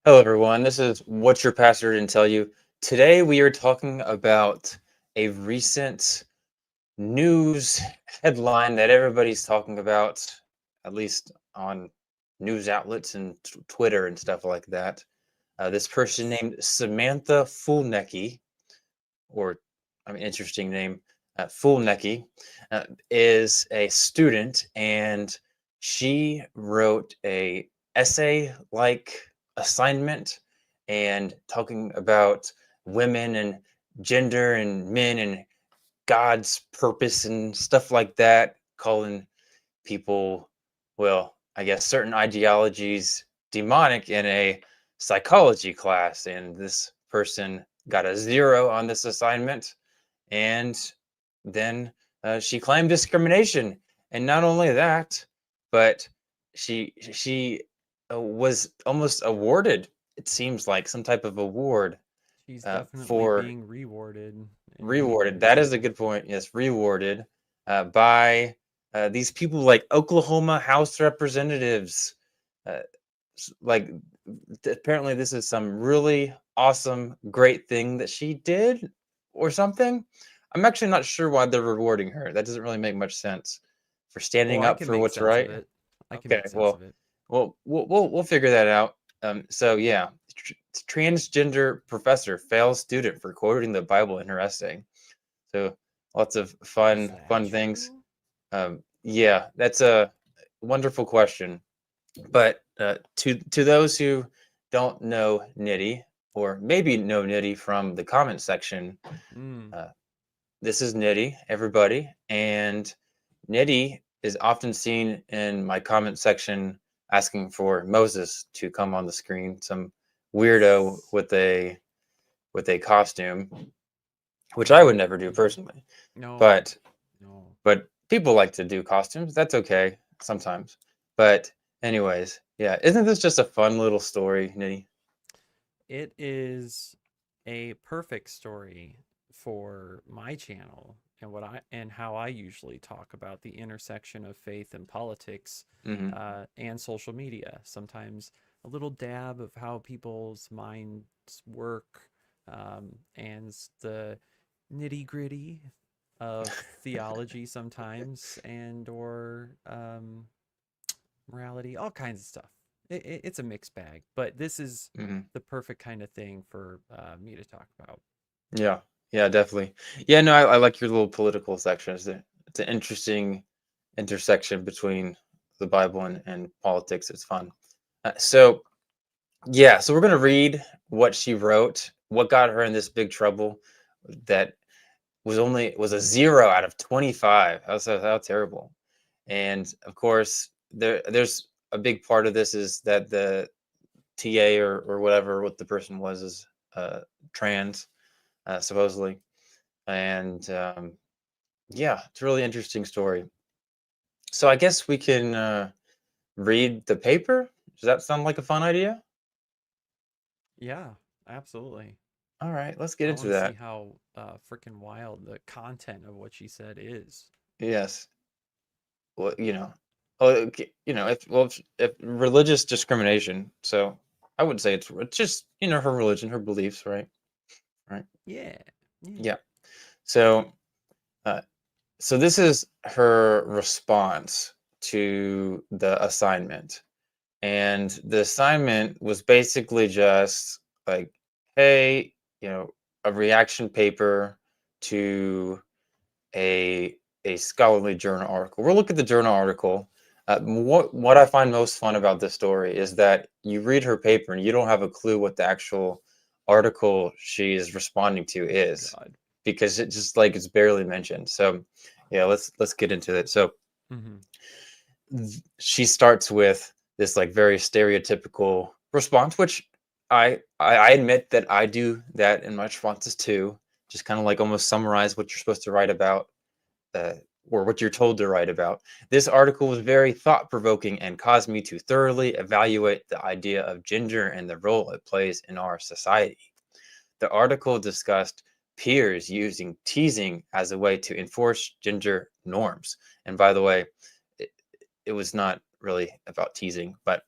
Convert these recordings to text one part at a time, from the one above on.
Hello, everyone. This is What Your Pastor Didn't Tell You. Today, we are talking about a recent news headline that everybody's talking about, at least on news outlets and Twitter and stuff like that. This person named Samantha Fulnecki, or interesting name, Fulnecki, is a student, and she wrote a essay-like assignment and talking about women and gender and men and God's purpose and stuff like that, calling people, well, I guess certain ideologies demonic in a psychology class. And this person got a 0 on this assignment. And then she claimed discrimination. And not only that, but she was almost awarded, it seems like, some type of award She's definitely for being rewarded in many rewarded. That ways. is a good point. Yes, rewarded by these people like Oklahoma House representatives. Uh, like, apparently, this is some really awesome, great thing that she did, or something. I'm actually not sure why they're rewarding her. That doesn't really make much sense for Oh, standing I up can for make what's sense of right. it. I can Okay, make sense well, of it. we'll figure that out. So yeah, transgender professor fails student for quoting the Bible in her essay. So lots of Is that fun things. true? Yeah, that's a wonderful question. But to those who don't know Nitty, or maybe know Nitty from the comment section, Mm. uh, this is Nitty, everybody, and Nitty is often seen in my comment section asking for Moses to come on the screen, some weirdo with a costume, which I would never do Mm. personally. No, But no. people like to do costumes. That's okay sometimes. But anyways, yeah, isn't this just a fun little story, Nitty? It is a perfect story for my channel and how I usually talk about the intersection of faith and politics, Hmm. and social media. Sometimes a little dab of how people's minds work, and the nitty gritty of theology sometimes, and or morality, all kinds of stuff. It's a mixed bag, but this is Hmm. the perfect kind of thing for me to talk about. Yeah, yeah, definitely. Yeah, no, I like your little political section. It's an interesting intersection between the Bible and politics. It's fun. So yeah, so we're gonna read what she wrote, what got her in this big trouble that was a 0 out of 25. How terrible. And of course, there's a big part of this is that the TA or whatever what the person was is trans, supposedly. And yeah, it's a really interesting story. So I guess we can read the paper. Does that sound like a fun idea? Yeah, absolutely. All right, let's get I into want to see that. how freaking wild the content of what she said is. Yes. Well, if religious discrimination. So I would say it's just her religion, her beliefs, right? Right. Yeah, yeah. Yeah. So uh, so this is her response to the assignment. And the assignment was basically just like, hey, a reaction paper to a a scholarly journal article. We'll look at the journal article. What I find most fun about this story is that you read her paper and you don't have a clue what the actual article she is responding to Oh is, God. because it just like it's barely mentioned. So yeah, let's get into it. So Mm-hmm. she starts with this like very stereotypical response, which I admit that I do that in my responses too. Just kind of like almost summarize what you're supposed to write about, uh, or what you're told to write about. This article was very thought provoking and caused me to thoroughly evaluate the idea of gender and the role it plays in our society. The article discussed peers using teasing as a way to enforce gender norms. And by the way, it, it was not really about teasing, but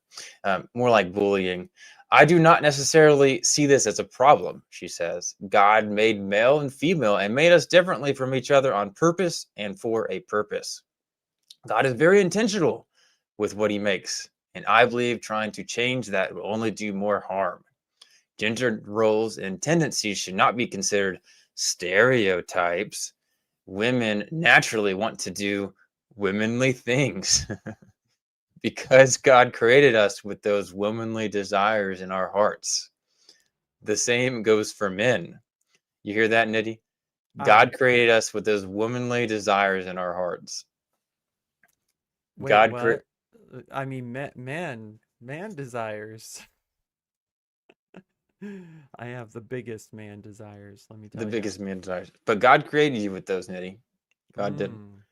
more like bullying. I do not necessarily see this as a problem, she says. God made male and female and made us differently from each other on purpose and for a purpose. God is very intentional with what he makes, and I believe trying to change that will only do more harm. Gender roles and tendencies should not be considered stereotypes. Women naturally want to do womanly things because God created us with those womanly desires in our hearts. The same goes for men. You hear that, Nitty? Um, God created us with those womanly desires in our hearts. Wait, God created what? I mean, man desires. I have the biggest man desires, let me the tell you. biggest man desires, but God created you with those, Nitty. God did. Mm,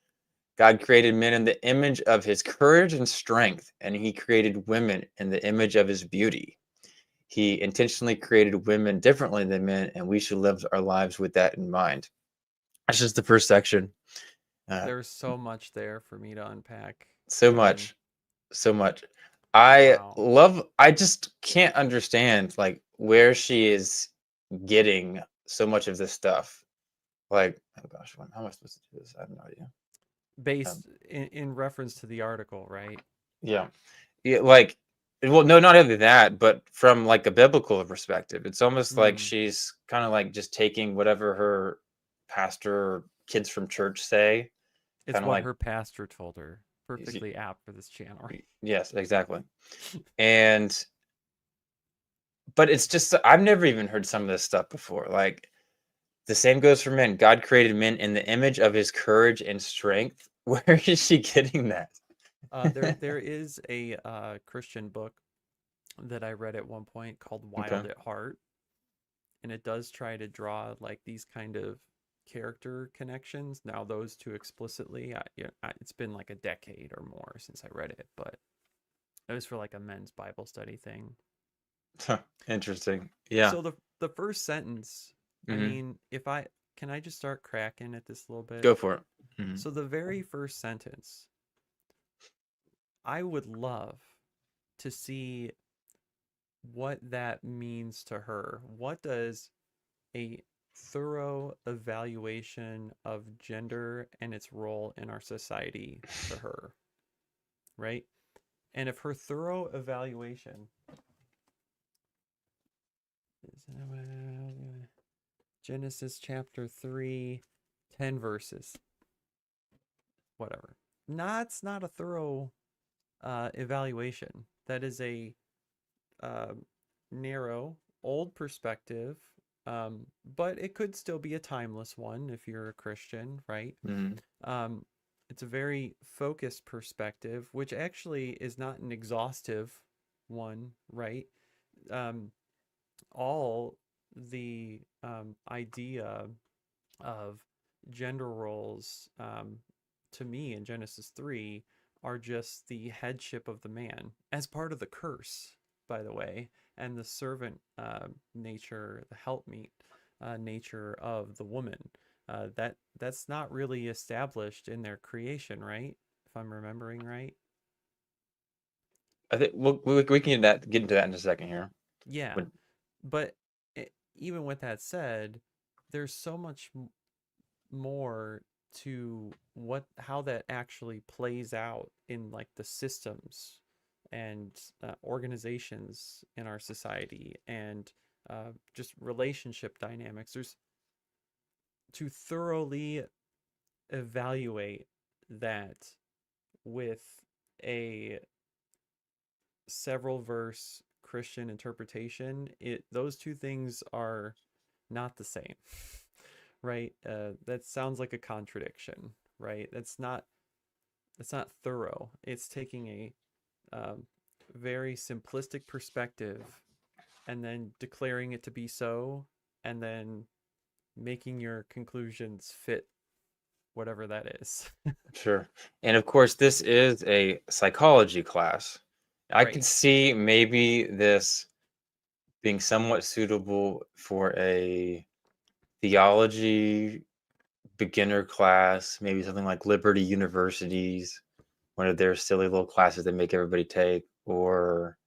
God created men in the image of his courage and strength, and he created women in the image of his beauty. He intentionally created women differently than men, and we should live our lives with that in mind. That's just the first section. Uh, there's so much there for me to unpack. so I mean, much, so much. I wow. love. I just can't understand like where she is getting so much of this stuff. Like, oh gosh, how am I supposed to do this? I have no idea. Um, Based in reference to the article, right? yeah, yeah, like, well, no, not only that, but from like a biblical perspective, it's almost like Mm, she's kind of like just taking whatever her pastor or kids from church say, it's kind of what like, her pastor told her. Perfectly apt for this channel. yes, exactly. And but it's just I've never even heard some of this stuff before. Like the same goes for men. God created men in the image of his courage and strength. Where is she getting that? There is a Christian book that I read at one point called Okay. Wild at Heart, and it does try to draw like these kind of character connections. Now, those two explicitly, it's been like a decade or more since I read it, but it was for like a men's Bible study thing. Interesting. Yeah. So the first sentence, I Hmm. mean, if I can I just start cracking at this a little bit? Go for it. Hmm. So the very first sentence, I would love to see what that means to her. What does a thorough evaluation of gender and its role in our society to her, right? And if her thorough evaluation is Genesis chapter 3, 10 verses, whatever. That's not a thorough evaluation. That is a uh, narrow, old perspective, but it could still be a timeless one if you're a Christian, right? Hmm. Um, it's a very focused perspective, which actually is not an exhaustive one, right? Um, all the idea of gender roles, to me in Genesis 3, are just the headship of the man as part of the curse, by the way, and the servant nature, the helpmeet nature of the woman. That's not really established in their creation, right? If I'm remembering right. I think we can get into that in a second here. Yeah, But but even with that said, there's so much more to what how that actually plays out in like the systems and organizations in our society and just relationship dynamics. There's to thoroughly evaluate that with a several verse Christian interpretation. It those two things are not the same, right? That sounds like a contradiction, right? That's not thorough. It's taking a very simplistic perspective and then declaring it to be so, and then making your conclusions fit whatever that is. sure. And of course, this is a psychology class. I could Right. see maybe this being somewhat suitable for a theology beginner class, maybe something like Liberty Universities, one of their silly little classes they make everybody take, or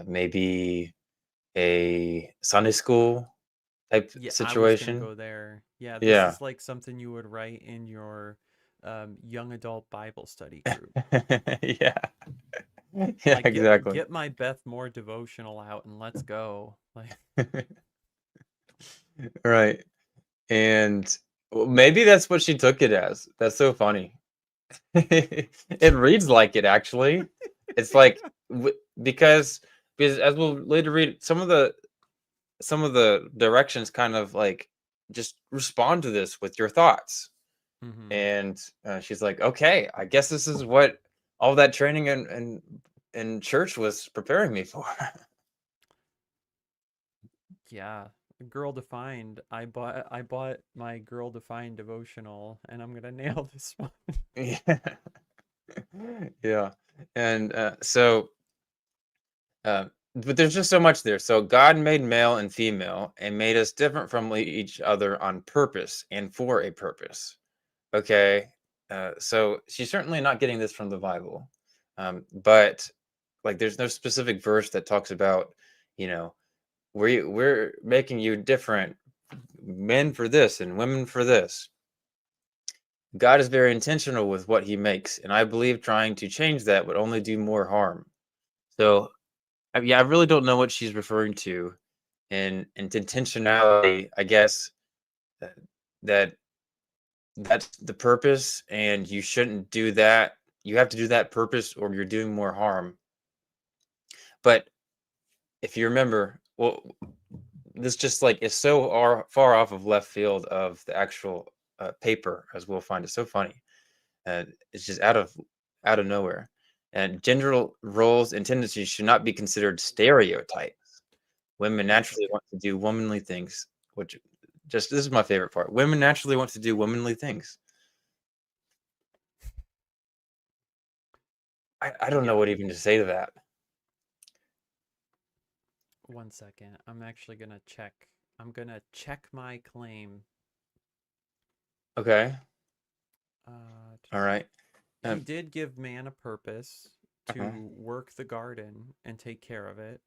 maybe a Sunday school type Yeah, I was gonna situation. go there. Yeah, this Yeah. is like something you would write in your young adult Bible study group. Yeah. Yeah, Like exactly. get my Beth Moore devotional out and let's go. Like Right. And well, maybe that's what she took it as. That's so funny. It reads like it actually. It's like because as we'll later read, some of the directions kind of like just respond to this with your thoughts. hmm And she's like, okay, I guess this is what all that training in church was preparing me for. Yeah, Girl Defined. I bought my Girl Defined devotional and I'm gonna nail this one. Yeah. Yeah. And but there's just so much there. So God made male and female and made us different from each other on purpose and for a purpose. Okay. So she's certainly not getting this from the Bible. But like there's no specific verse that talks about, you know, we're making you different, men for this and women for this. God is very intentional with what he makes, and I believe trying to change that would only do more harm. So, yeah, I really don't know what she's referring to in intentionality. I guess that, that that's the purpose, and you shouldn't do that. You have to do that purpose, or you're doing more harm. But if you remember, well, this just like is so far off of left field of the actual paper, as we'll find. It's so funny, and it's just out of nowhere. And gender roles and tendencies should not be considered stereotypes. Women One naturally second. want to do womanly things, which just this is my favorite part. Women naturally want to do womanly things. I don't know Yeah, what even to say to that. 1 second. I'm actually gonna check. I'm gonna check my claim. Okay. Uh, All right. he Um, did give man a purpose uh-huh. to work the garden and take care of it,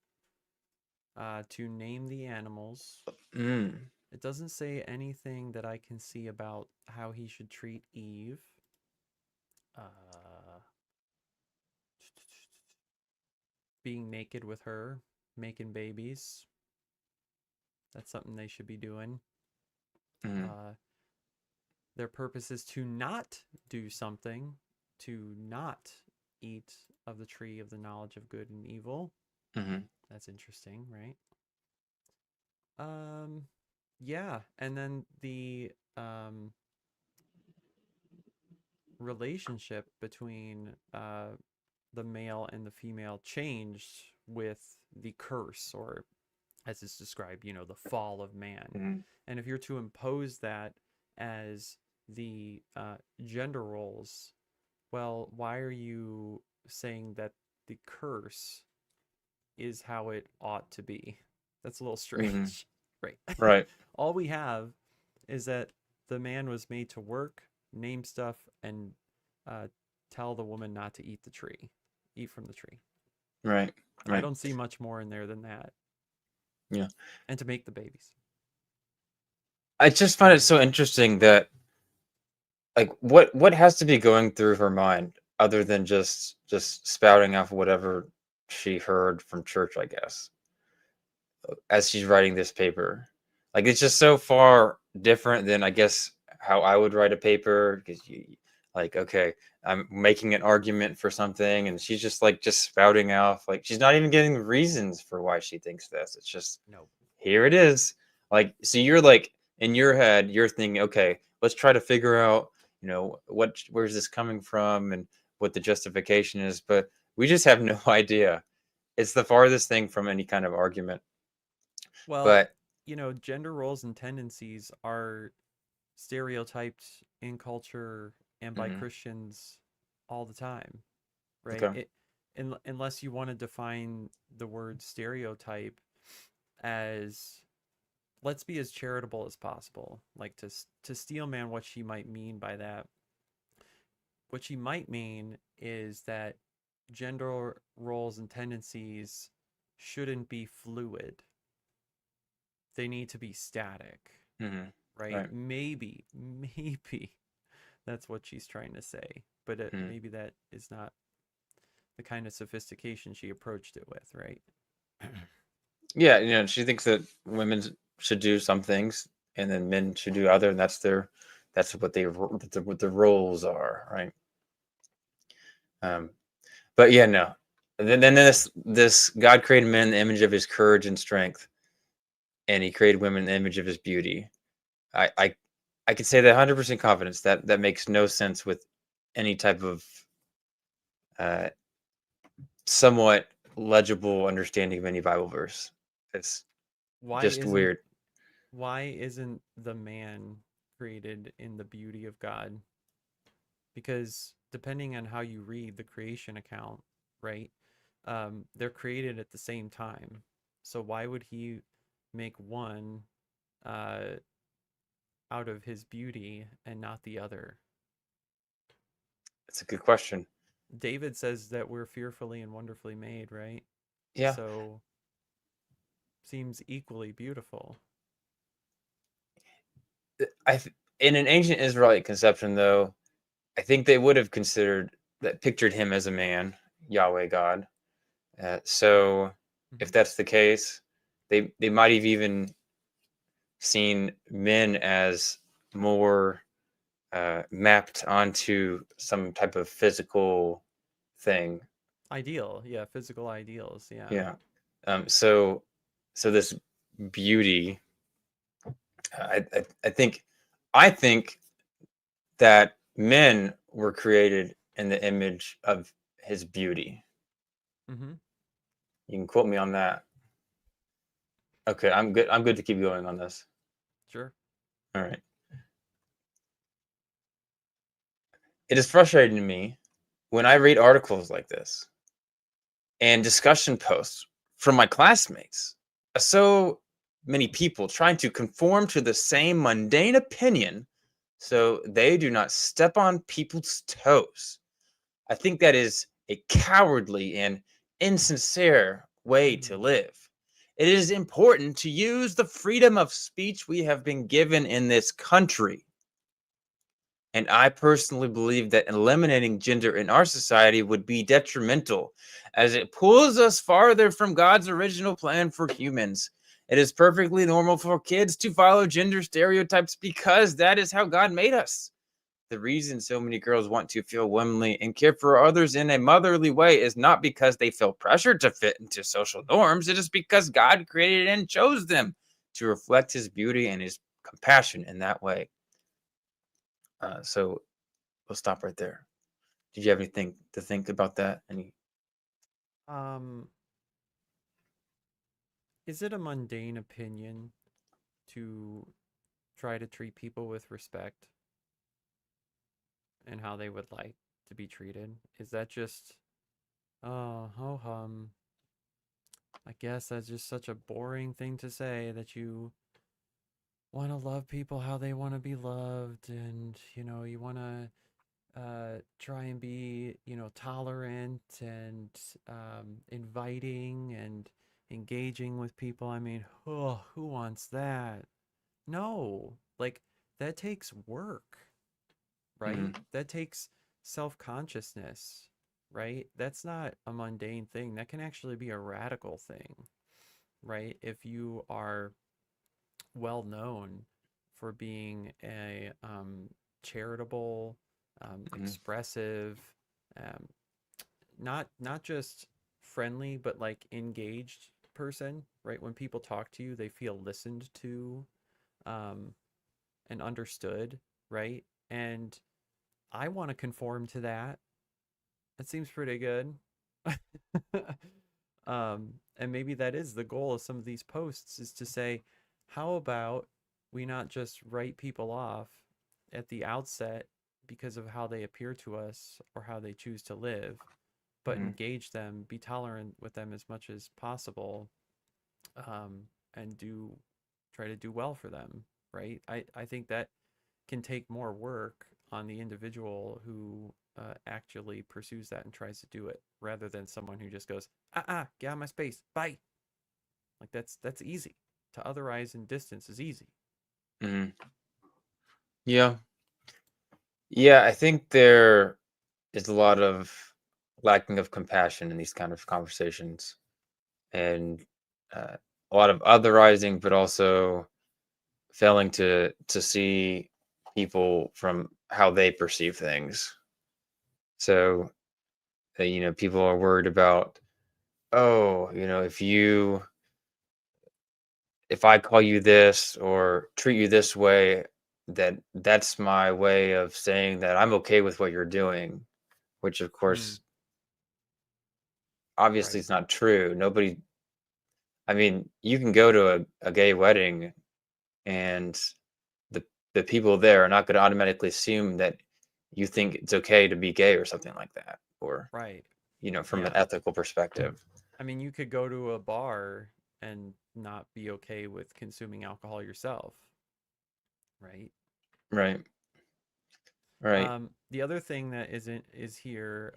to name the animals. Mm, It doesn't say anything that I can see about how he should treat Eve. Uh, being naked with her, making babies. That's something they should be doing. mm, Uh, their purpose is to not do something, to not eat of the tree of the knowledge of good and evil. mm, That's interesting, right? Um, yeah, and then the relationship between the male and the female changed with the curse, or as it's described, the fall of man. mm, And if you're to impose that as the gender roles, well, why are you saying that the curse is how it ought to be? That's a little mm. strange, right? Right. All we have is that the man was made to work, name stuff, and uh, tell the woman not to eat from the tree. Right. I Right. don't see much more in there than that, Yeah. and to make the babies. I just find it so interesting that like what has to be going through her mind other than just spouting off whatever she heard from church, I guess, as she's writing this paper. Like it's just so far different than I guess how I would write a paper because you like okay, I'm making an argument for something and she's just like just spouting off like she's not even getting reasons for why she thinks this. It's just No. here it is. Like, so you're like in your head, you're thinking, okay, let's try to figure out, where's this coming from and what the justification is. But we just have no idea. It's the farthest thing from any kind of argument. Well, But gender roles and tendencies are stereotyped in culture and by mhm, Christians all the time, right? okay, Unless you want to define the word stereotype as, let's be as charitable as possible. Like to steel man, what she might mean by that, what she might mean is that gender roles and tendencies shouldn't be fluid. They need to be static, Hmm. right? Right. Maybe that's what she's trying to say, but Mhm. maybe that is not the kind of sophistication she approached it with, right? Yeah, she thinks that women should do some things, and then men should do other, and that's what what the roles are, right? Um, but yeah, no. Then this God created men in the image of His courage and strength, and He created women in the image of His beauty. I I, I could say that 100% confidence. That makes no sense with any type of uh, somewhat legible understanding of any Bible verse. It's Why just isn't weird. why isn't the man created in the beauty of God? Because depending on how you read the creation account, right? They're created at the same time. So why would he make one uh, out of his beauty and not the other? It's a good question. David says that we're fearfully and wonderfully made, right? Yeah, So seems equally beautiful. In an ancient Israelite conception, though, I think they would have considered that pictured him as a man, Yahweh God. So, if Hmm. that's the case, they might have even seen men as more mapped onto some type of physical thing. Ideal, yeah, physical ideals, yeah. Yeah. So, this beauty, I think, I think that men were created in the image of His beauty. Hmm. You can quote me on that. Okay, I'm good. I'm good to keep going on this. Sure. All right. It is frustrating to me when I read articles like this and discussion posts from my classmates. So many people trying to conform to the same mundane opinion so they do not step on people's toes. I think that is a cowardly and insincere way to Mm. live. It is important to use the freedom of speech we have been given in this country. And I personally believe that eliminating gender in our society would be detrimental, as it pulls us farther from God's original plan for humans. It is perfectly normal for kids to follow gender stereotypes because that is how God made us. The reason so many girls want to feel womanly and care for others in a motherly way is not because they feel pressured to fit into social norms. It is because God created and chose them to reflect His beauty and His compassion in that way. So we'll stop right there. Did you have anything to think about that? Any? Um, is it a mundane opinion to try to treat people with respect and how they would like to be treated? Is that just, oh, ho hum? I guess that's just such a boring thing to say that you want to love people how they want to be loved, and you want to try and be, tolerant and inviting and engaging with people. I mean, oh, who wants that? No, like that takes work, right? Mhm. That takes self-consciousness, right? That's not a mundane thing. That can actually be a radical thing, right? If you are well known for being a charitable, Mhm. expressive, um, not just friendly, but like engaged person, right? When people talk to you, they feel listened to, um, and understood, right? And I want to conform to that. That seems pretty good. And maybe that is the goal of some of these posts, is to say, how about we not just write people off at the outset because of how they appear to us or how they choose to live, but Mhm. engage them, be tolerant with them as much as possible, um, and try to do well for them, right? I think that can take more work on the individual who actually pursues that and tries to do it, rather than someone who just goes, get out of my space, bye. Like that's easy. To otherize and distance is easy. Hmm. Yeah. Yeah, I think there is a lot of lacking of compassion in these kind of conversations, and uh, a lot of otherizing, but also failing to see people from how they perceive things. So, people are worried about, oh, if I call you this or treat you this way, that's my way of saying that I'm okay with what you're doing, which of Mm, course obviously right. is not true. Nobody, I mean, you can go to a gay wedding and the the people there are not going to automatically assume that you think it's okay to be gay or something like that, or Right. from an Yeah. ethical perspective. I mean, you could go to a bar and not be okay with consuming alcohol yourself, right? Right. Right. The other thing that isn't is here.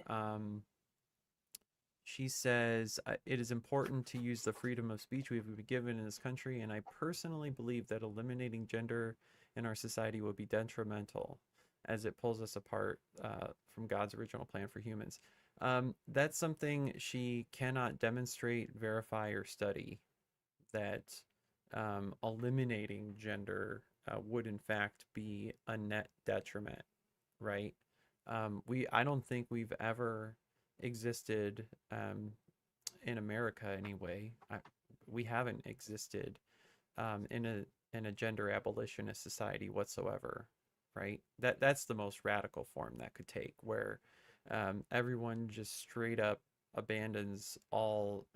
She says it is important to use the freedom of speech we've been given in this country, and I personally believe that eliminating gender in our society would be detrimental, as it pulls us apart from God's original plan for humans. That's something she cannot demonstrate, verify, or study. That eliminating gender would in fact be a net detriment, right? I don't think we've ever existed in America anyway. We haven't existed in a gender abolitionist society whatsoever, right? That's the most radical form that could take, where everyone just straight up abandons all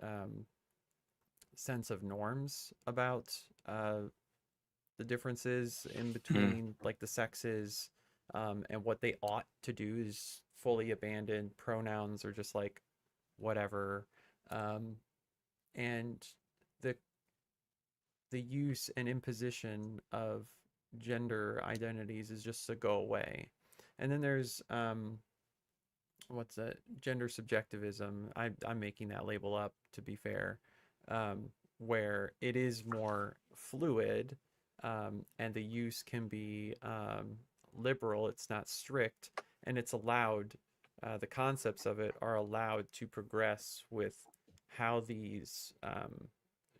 sense of norms about the differences in Mm, between like the sexes, and what they ought to do is fully abandoned. Pronouns are just like whatever, um, and the the use and imposition of gender identities is just to go away. And then there's what's that? Gender subjectivism. I'm making that label up to be fair, where it is more fluid, and the use can be liberal. It's not strict, and it's allowed. The concepts of it are allowed to progress with how these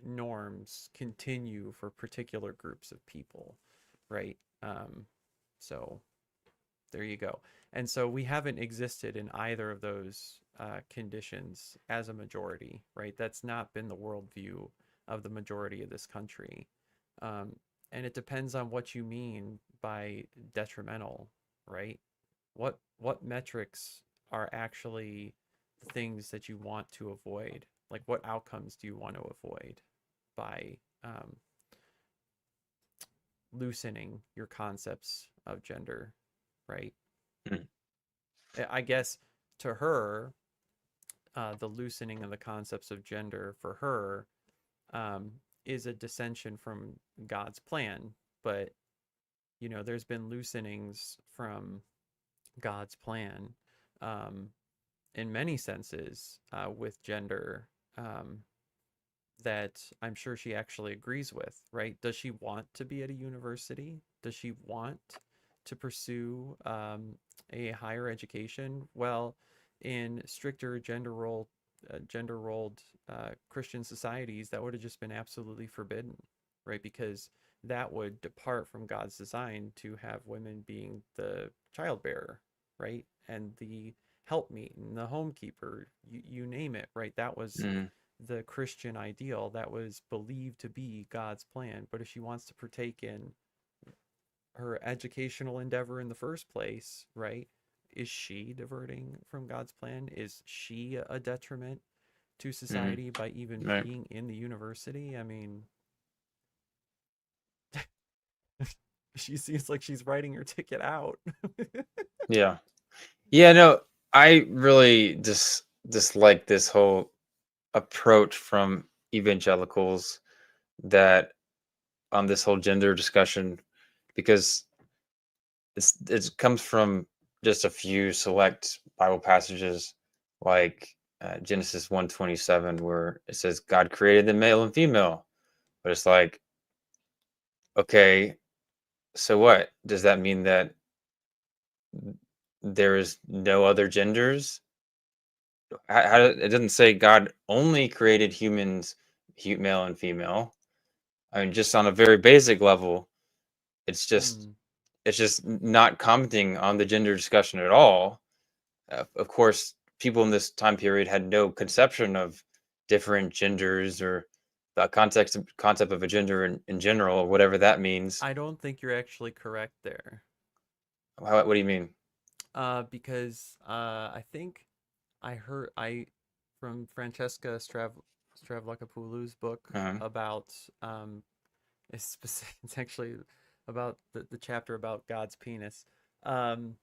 norms continue for particular groups of people, right? So there you go. And so we haven't existed in either of those conditions as a majority, right? That's not been the worldview of the majority of this country. Um, and it depends on what you mean by detrimental, right? What metrics are actually the things that you want to avoid? Like what outcomes do you want to avoid by loosening your concepts of gender, right? mm, I guess to her, the loosening of the concepts of gender for her um, is a dissension from God's plan. But, there's been loosenings from God's plan um, in many senses with gender, that I'm sure she actually agrees with, right? Does she want to be at a university? Does she want to pursue a higher education? Well, in stricter gender rolled Christian societies, that would have just been absolutely forbidden, right? Because that would depart from God's design to have women being the childbearer, right? And the helpmeet and the homekeeper, you name it, right? That was mm, the Christian ideal that was believed to be God's plan. But if she wants to partake in her educational endeavor in the first place, right? Is she diverting from God's plan? Is she a detriment to mm, society by even right. being in the university? I mean, she seems like she's writing her ticket out. Yeah. Yeah, no, I really just dislike this whole approach from evangelicals, that on this whole gender discussion, because it comes from just a few select Bible passages, like Genesis 1:27, where it says God created the male and female. But it's like, okay, so what? Does that mean that there is no other genders? It doesn't say God only created humans, male and female. I mean, just on a very basic level, it's just Hmm. not commenting on the gender discussion at all. Of course, people in this time period had no conception of different genders or the concept of a gender in general, or whatever that means. I don't think you're actually correct there. What do you mean? Because I think I heard I from Francesca Stravlakopoulos' book uh about it's actually about the chapter about God's penis, um,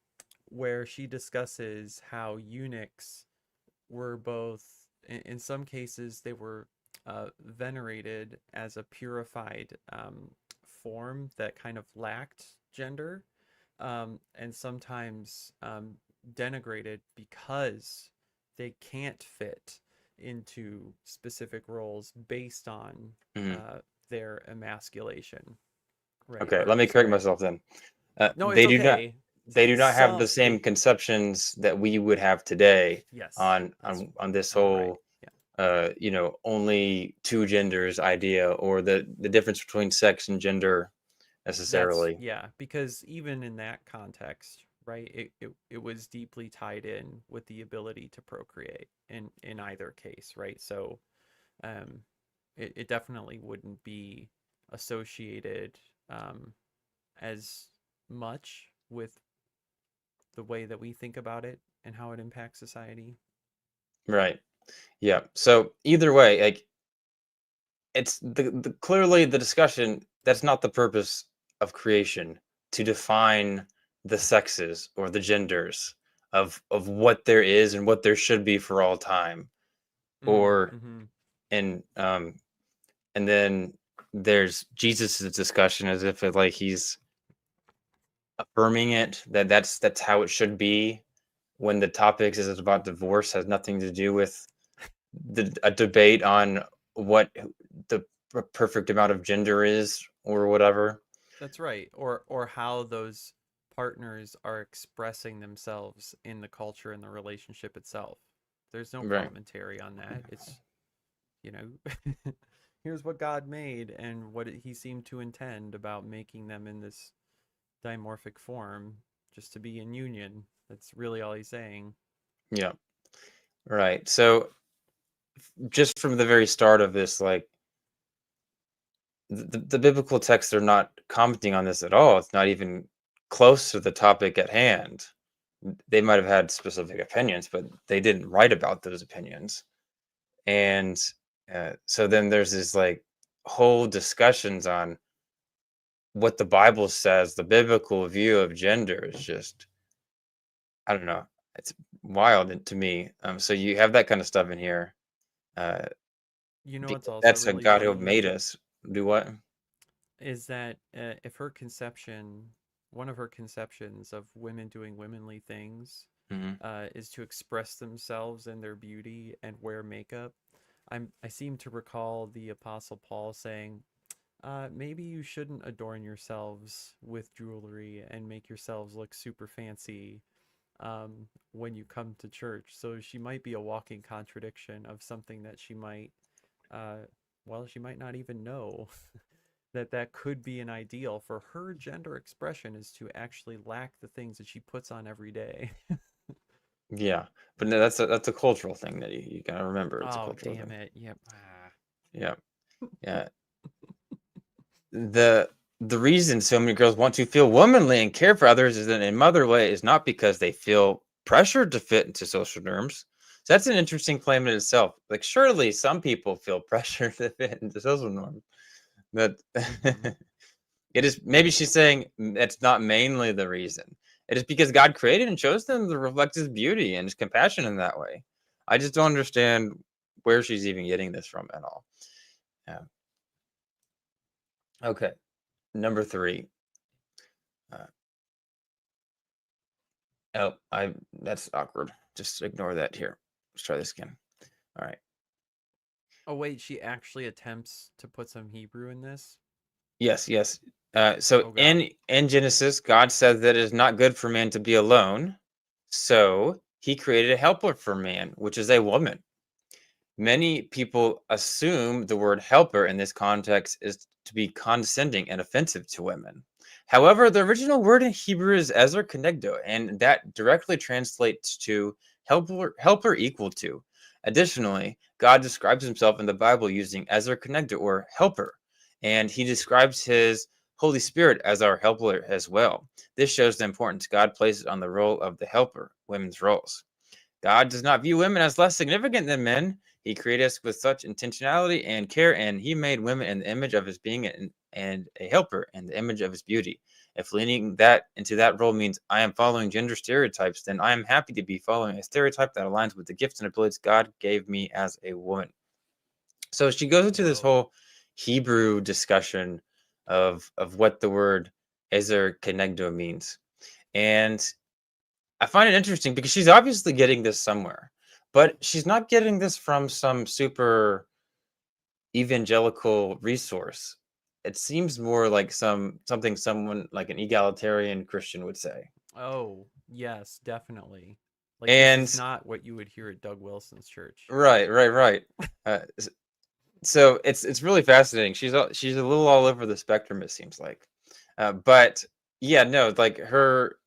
where she discusses how eunuchs were both in some cases they were venerated as a purified form that kind of lacked gender, and sometimes denigrated because they can't fit into specific roles based on mhm. uh, their emasculation, right? Okay, Or let me correct sorry, myself then. no, it's okay. They do not have the Some same they conceptions that we would have today yes, on that's this right. whole Yeah. only two genders idea, or the difference between sex and gender That's necessarily. yeah, because even in that context, right, it was deeply tied in with the ability to procreate in either case, right? So um it definitely wouldn't be associated as much with the way that we think about it and how it impacts society. Right. Yeah. So either way, like, it's the clearly the discussion, that's not the purpose of creation, to define the sexes or the genders of what there is and what there should be for all time. Or Mm-hmm. and and then there's Jesus's discussion as if it, like, he's affirming it, that that's how it should be, when the topics is about divorce, has nothing to do with a debate on what the perfect amount of gender is or whatever. That's right. Or how those partners are expressing themselves in the culture and the relationship itself. There's no Right. commentary on that. It's, you know, here's what God made and what he seemed to intend about making them in this dimorphic form just to be in union. That's really all he's saying. Yeah. Right. So just from the very start of this, like, the biblical texts are not commenting on this at all. It's not even close to the topic at hand. They might have had specific opinions, but they didn't write about those opinions. And so then there's this, like, whole discussions on what the Bible says. The biblical view of gender is just, I don't know, it's wild to me. So you have that kind of stuff in here. Uh, You know what's also that's a really God who funny made us. Do what? is that if her conception, one of her conceptions of women doing womanly things, Hmm. is to express themselves in their beauty and wear makeup. I seem to recall the Apostle Paul saying, maybe you shouldn't adorn yourselves with jewelry and make yourselves look super fancy when you come to church. So she might be a walking contradiction of something that she might, uh, well, she might not even know that that could be an ideal for her gender expression is to actually lack the things that she puts on every day. Yeah, but no, that's a cultural thing that you gotta remember. It's a Oh, cultural damn thing. it. Yep. Ah. Yeah, yeah. The the reason so many girls want to feel womanly and care for others is in a mother way is not because they feel pressured to fit into social norms. So that's an interesting claim in itself. Like, surely some people feel pressure to fit into social norms. But Mm-hmm. it is, maybe she's saying, that's not mainly the reason. It is because God created and chose them to reflect his beauty and his compassion in that way. I just don't understand where she's even getting this from at all. Yeah. Okay. Number three. Uh, oh, I that's awkward. Just ignore that here. Let's try this again. All right. Oh wait, she actually attempts to put some Hebrew in this. Yes, yes. So Oh God. in Genesis, God said that it is not good for man to be alone. So he created a helper for man, which is a woman. Many people assume the word helper in this context is to be condescending and offensive to women. However, the original word in Hebrew is ezer kenegdo, and that directly translates to helper equal to. Additionally, God describes himself in the Bible using ezer kenegdo or helper, and he describes his Holy Spirit as our helper as well. This shows the importance God places on the role of the helper, women's roles. God does not view women as less significant than men. He created us with such intentionality and care, and he made women in the image of his being and a helper in the image of his beauty. If leaning that into that role means I am following gender stereotypes, then I am happy to be following a stereotype that aligns with the gifts and abilities God gave me as a woman. So she goes into this Whoa. whole Hebrew discussion of what the word ezer kenegdo means. And I find it interesting because she's obviously getting this somewhere, but she's not getting this from some super evangelical resource. It seems more like something someone like an egalitarian Christian would say. Oh yes, definitely. Like this is And not what you would hear at Doug Wilson's church. right. Uh, s- so it's really fascinating. She's a little all over the spectrum. It seems like, but yeah, no, like her,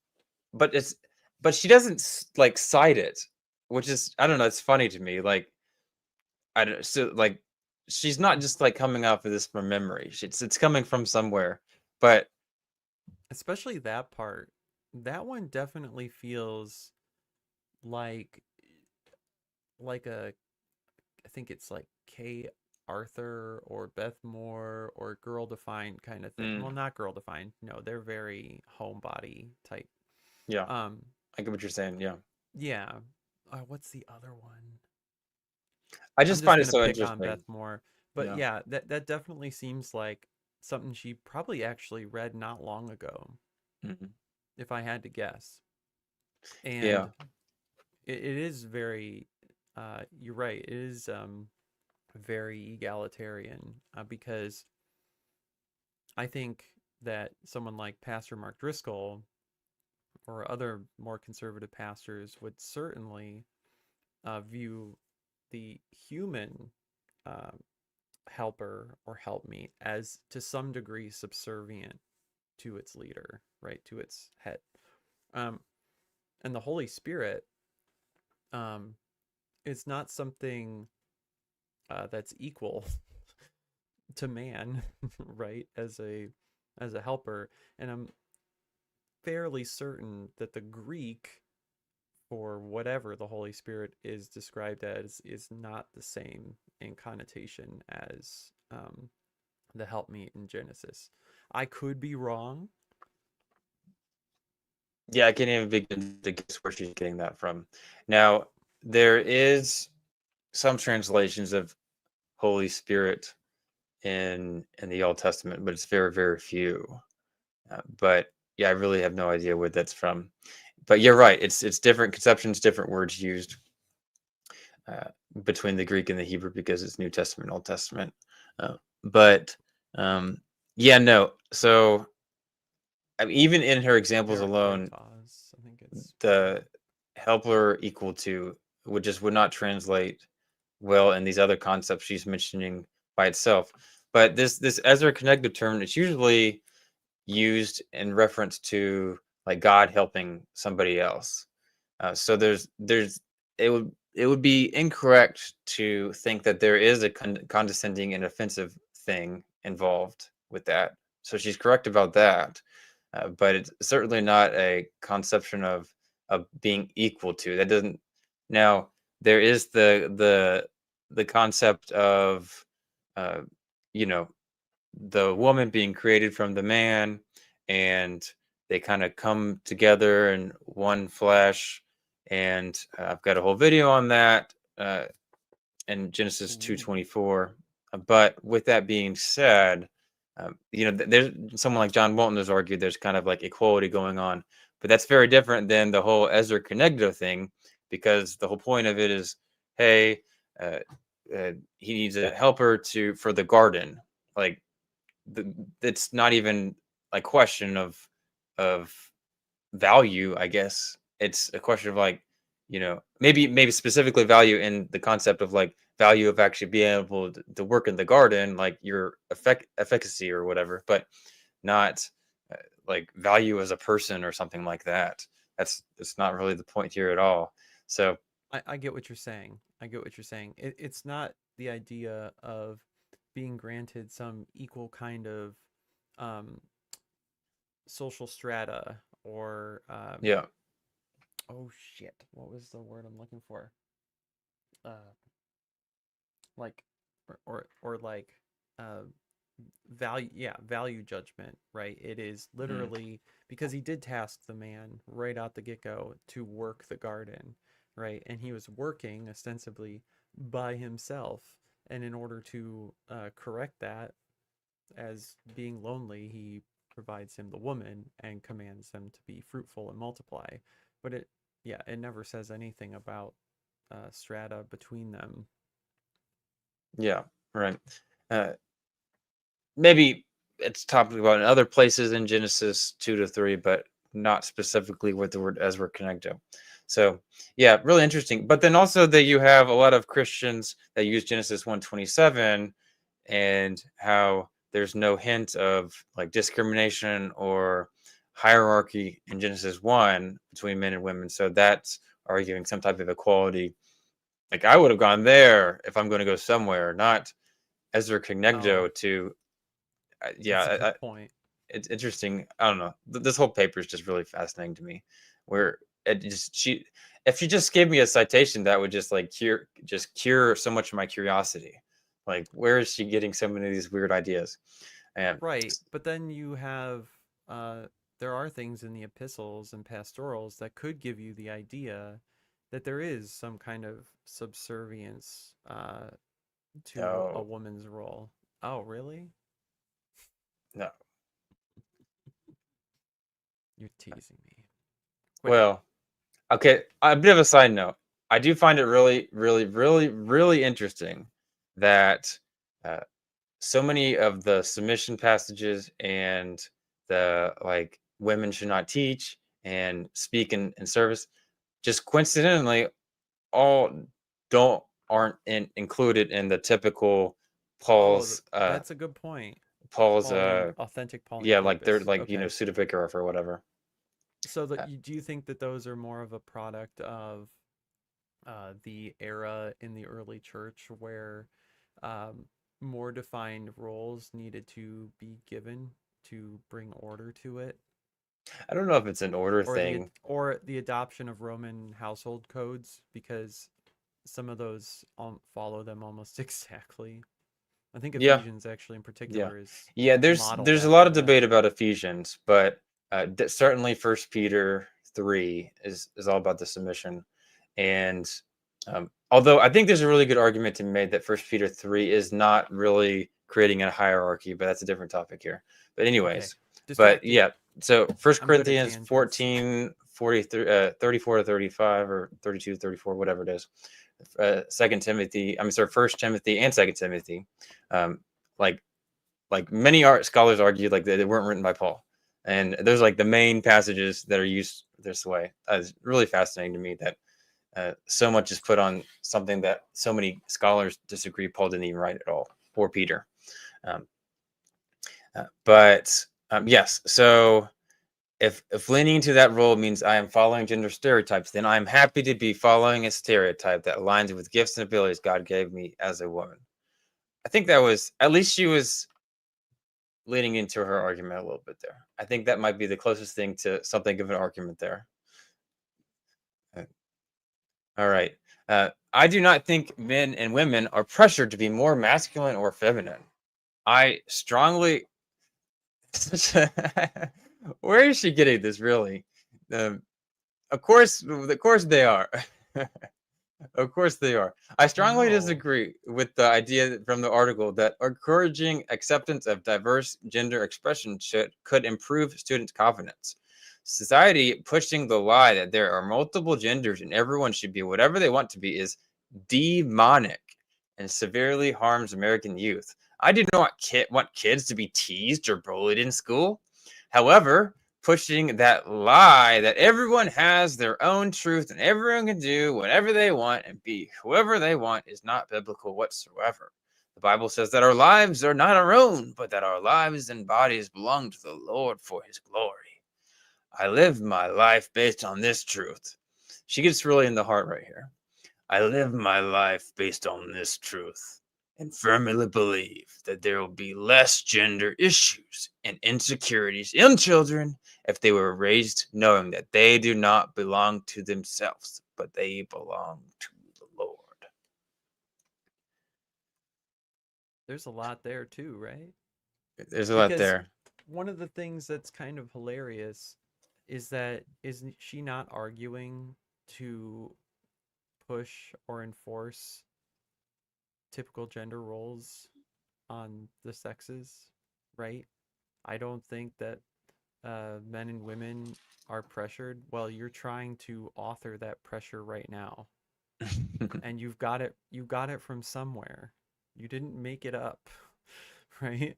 but it's but she doesn't like cite it, which is I don't know. It's funny to me. Like I don't so like she's not just like coming off of this from memory. It's coming from somewhere. But Especially that part. That one definitely feels like a I think it's like K Arthur or Beth Moore or Girl Defined kind of thing. mm, Well, not Girl Defined. No, they're very homebody type. yeah, Um, I get what you're saying. Yeah, yeah. What's the other one? I I'm just just find it gonna so pick on interesting. Beth Moore, but Yeah, yeah, that definitely seems like something she probably actually read not long ago, mhm, if I had to guess. yeah, And it is very, you're right. It is very egalitarian because I think that someone like Pastor Mark Driscoll or other more conservative pastors would certainly view the human uh, helper or helpmeet as to some degree subservient to its leader, right? To its head. Um, and the Holy Spirit um, is not something that's equal to man, right? As a helper. And I'm fairly certain that the Greek for whatever the Holy Spirit is described as is not the same in connotation as the helpmeet in Genesis. I could be wrong. yeah. I can't even begin to guess where she's getting that from. Now there is some translations of Holy Spirit in the Old Testament, but it's very few. But yeah, I really have no idea where that's from. But you're right. It's different conceptions, different words used uh, between the Greek and the Hebrew because it's New Testament, Old Testament. But um, yeah, no. So I mean, even in her examples alone, Parakletos, I think it's the helper equal to would not translate well in these other concepts she's mentioning by itself. But this Ezra connective term, it's usually used in reference to like God helping somebody else. So there's it would be incorrect to think that there is a condescending and offensive thing involved with that. So she's correct about that, but it's certainly not a conception of being equal to. That doesn't. Now there is the concept of uh, you know the woman being created from the man, and they kind of come together in one flesh. And I've got a whole video on that in Genesis ooh, 2:24. But with that being said, there's someone like John Walton has argued there's kind of like equality going on, but that's very different than the whole Ezra Kenegdo thing, because the whole point of it is, hey, uh, he needs a helper for the garden. Like it's not even a question of value, I guess. It's a question of like, maybe specifically value in the concept of like value of actually being able to work in the garden, like your efficacy or whatever, but not uh, like value as a person or something like that. That's not really the point here at all. So I get what you're saying. I get what you're saying. It's not the idea of being granted some equal kind of um, social strata or yeah. oh shit, what was the word I'm looking for? Uh, like or like uh value, yeah, value judgment, right? It is Mm, literally because he did task the man right out the get-go to work the garden, right? And he was working ostensibly by himself, and in order to correct that, as being lonely, he provides him the woman and commands them to be fruitful and multiply. But yeah, it never says anything about strata between them. yeah, right. uh, Maybe it's talked about in other places in Genesis 2 to 3, but not specifically with the word as we're connected. So, yeah, really interesting. But then also that you have a lot of Christians that use Genesis 127 and how there's no hint of like discrimination or hierarchy in Genesis 1 between men and women. So that's arguing some type of equality. Like I would have gone there if I'm going to go somewhere, not Ezra Oh, Cognegdo to that's a yeah, good point. it's interesting. I don't know. This whole paper is just really fascinating to me. Where it just if she just gave me a citation, that would just like cure so much of my curiosity. Like, where is she getting so many of these weird ideas? And Right, but then you have uh there are things in the epistles and pastorals that could give you the idea that there is some kind of subservience to a no, woman's role. Oh, really? no. You're teasing me. Quit it. Well, okay. A bit of a side note. I do find it really, really, really, really interesting that uh, so many of the submission passages and the like women should not teach and speak in service just coincidentally all don't aren't included in the typical Oh, Paul's that's a good point. Paul's Pauline, authentic Pauline yeah, like they're corpus. like Okay. pseudepigraph or whatever. So Uh, do you think that those are more of a product of the era in the early church where um, more defined roles needed to be given to bring order to it, I don't know if it's an order thing. or the adoption of Roman household codes because some of those follow them almost exactly. I think Yeah, Ephesians actually in yeah, particular is yeah. modeled There's a lot after of that. debate about Ephesians, but certainly First Peter 3 is all about the submission. And although I think there's a really good argument to be made that First Peter 3 is not really creating a hierarchy, but that's a different topic here. But Okay, anyways, but distracted. yeah, so First I'm good at Corinthians tangents. 14, 43, 34 to 35 or 32 to 34, whatever it is. Second Timothy, I'm sorry, First Timothy and Second Timothy, um, like many art scholars argue like they weren't written by Paul, and those are like the main passages that are used this way. It's really fascinating to me that so much is put on something that so many scholars disagree Paul didn't even write at all, or Peter. Um, but yes, so if leaning into that role means I am following gender stereotypes, then I'm happy to be following a stereotype that aligns with gifts and abilities God gave me as a woman. I think that was at least she was leaning into her argument a little bit there. I think that might be the closest thing to something of an argument there. Uh, All right. I do not think men and women are pressured to be more masculine or feminine. I strongly. Where is she getting this? Really? Um, of course they are. Of course they are. I Oh strongly no. disagree with the idea from the article that encouraging acceptance of diverse gender expression could improve students' confidence. Society pushing the lie that there are multiple genders and everyone should be whatever they want to be is demonic. and severely harms American youth. I do not want kids to be teased or bullied in school. However, pushing that lie that everyone has their own truth and everyone can do whatever they want and be whoever they want is not biblical whatsoever. The Bible says that our lives are not our own, but that our lives and bodies belong to the Lord for his glory. I live my life based on this truth. She gets really in the heart right here. I live my life based on this truth and firmly believe that there will be less gender issues and insecurities in children if they were raised knowing that they do not belong to themselves, but they belong to the Lord. There's a lot there too, right? There's a lot Because there. one of the things that's kind of hilarious is that isn't she not arguing to push or enforce typical gender roles on the sexes, right? I don't think that men and women are pressured. Well, you're trying to author that pressure right now, and you got it from somewhere. You didn't make it up, right?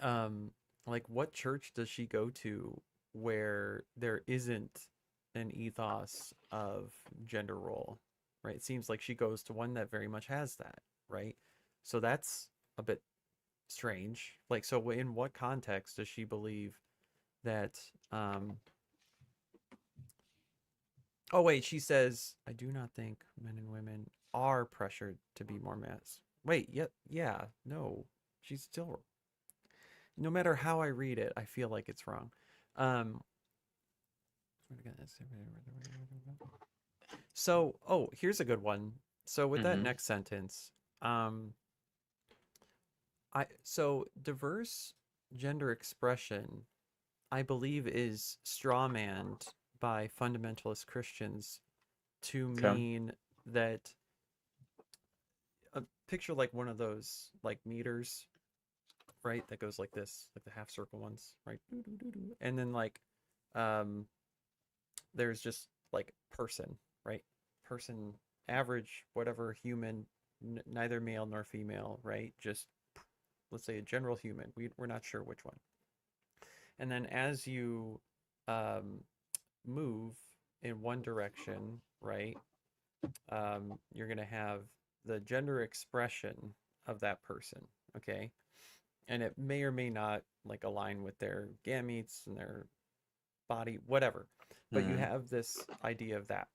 Um, like what church does she go to where there isn't an ethos of gender role, right? It seems like she goes to one that very much has that, right? So that's a bit strange. Like, so in what context does she believe that um oh wait, she says, I do not think men and women are pressured to be more mass. Wait, yeah, no. She's still, no matter how I read it, I feel like it's wrong. Um so, oh, here's a good one. So with that Hmm. next sentence, um diverse gender expression, I believe, is strawmanned by fundamentalist Christians to Okay. mean that a picture like one of those like meters, right? That goes like this, like the half circle ones, right? And then like um there's just like person, right? Person, average, whatever human, neither male nor female, right? Just let's say a general human. We're not sure which one. And then as you um, move in one direction, right, you're going to have the gender expression of that person, okay? And it may or may not like align with their gametes and their body, whatever. But you Hmm. have this idea of that.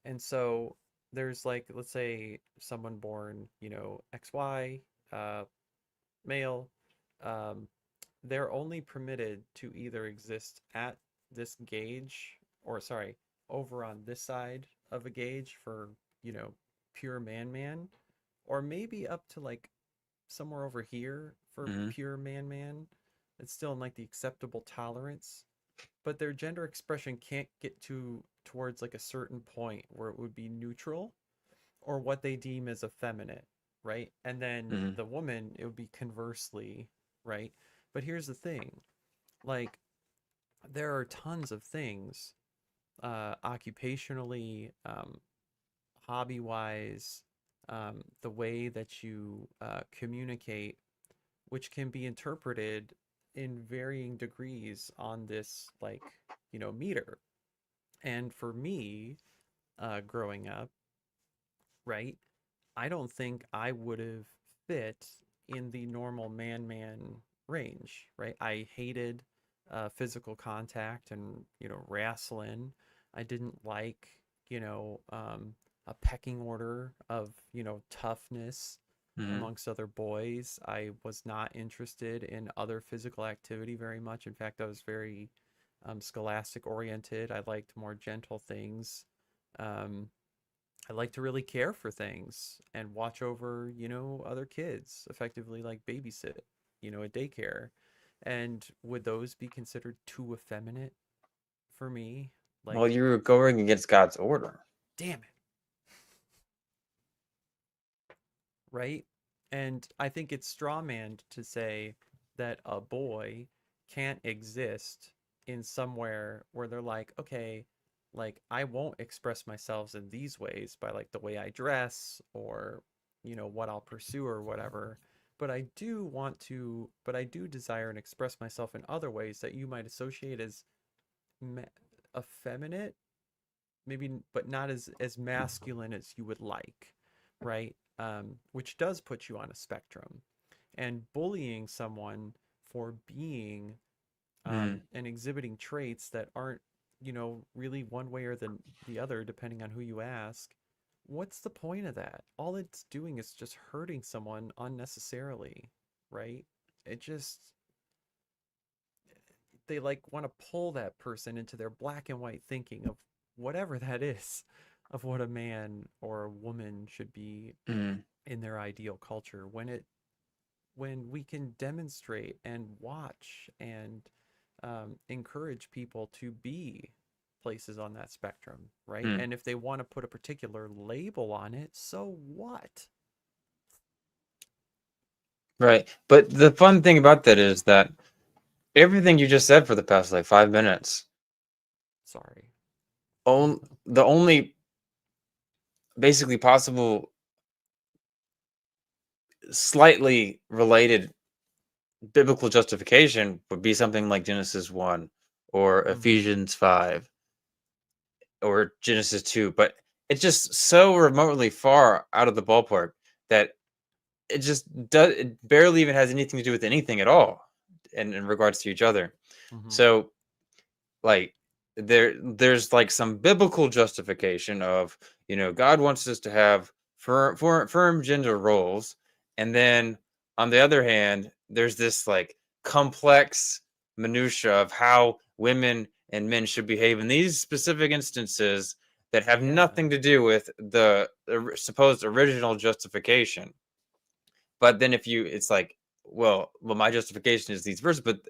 And so there's like, let's say someone born, XY, uh, male, um, they're only permitted to either exist at this gauge, or sorry, over on this side of a gauge for, you know, pure man, or maybe up to like somewhere over here for Hmm. pure man. It's still in like the acceptable tolerance, but their gender expression can't get to towards like a certain point where it would be neutral or what they deem as effeminate, right? And then Hmm. the woman, it would be conversely, right? But here's the thing, like, there are tons of things, occupationally, hobby wise, the way that you communicate, which can be interpreted in varying degrees on this, like, meter. And for me, growing up, right, I don't think I would have fit in the normal man range, right? I hated physical contact and, wrestling. I didn't like, a pecking order of, toughness Hmm. amongst other boys. I was not interested in other physical activity very much. In fact, I was very scholastic oriented. I liked more gentle things. Um, I like to really care for things and watch over, other kids, effectively like babysit, at daycare. And would those be considered too effeminate for me? Well, Like, you're going against God's order. damn it, right? And I think it's strawmanned to say that a boy can't exist in somewhere where they're like, okay, like I won't express myself in these ways by like the way I dress or what I'll pursue or whatever. But I do desire and express myself in other ways that you might associate as ma- effeminate, maybe, but not as masculine as you would like, right? Which does put you on a spectrum. And bullying someone for being Mm, and exhibiting traits that aren't, really one way or the other, depending on who you ask. What's the point of that? All it's doing is just hurting someone unnecessarily, right? It just, they like want to pull that person into their black and white thinking of whatever that is, of what a man or a woman should be mm, in their ideal culture, when we can demonstrate and watch and encourage people to be places on that spectrum, right? mm. And if they want to put a particular label on it, so what? Right. But the fun thing about that is that everything you just said for the past like 5 minutes, Sorry. the only basically possible slightly related biblical justification would be something like Genesis 1 or Mm-hmm. Ephesians 5 or Genesis 2, but it's just so remotely far out of the ballpark that it barely even has anything to do with anything at all in regards to each other. Mm-hmm. So like there's like some biblical justification of God wants us to have firm gender roles, and then on the other hand there's this like complex minutia of how women and men should behave in these specific instances that have Yeah. nothing to do with the supposed original justification. But then if you it's like, well my justification is these verses, but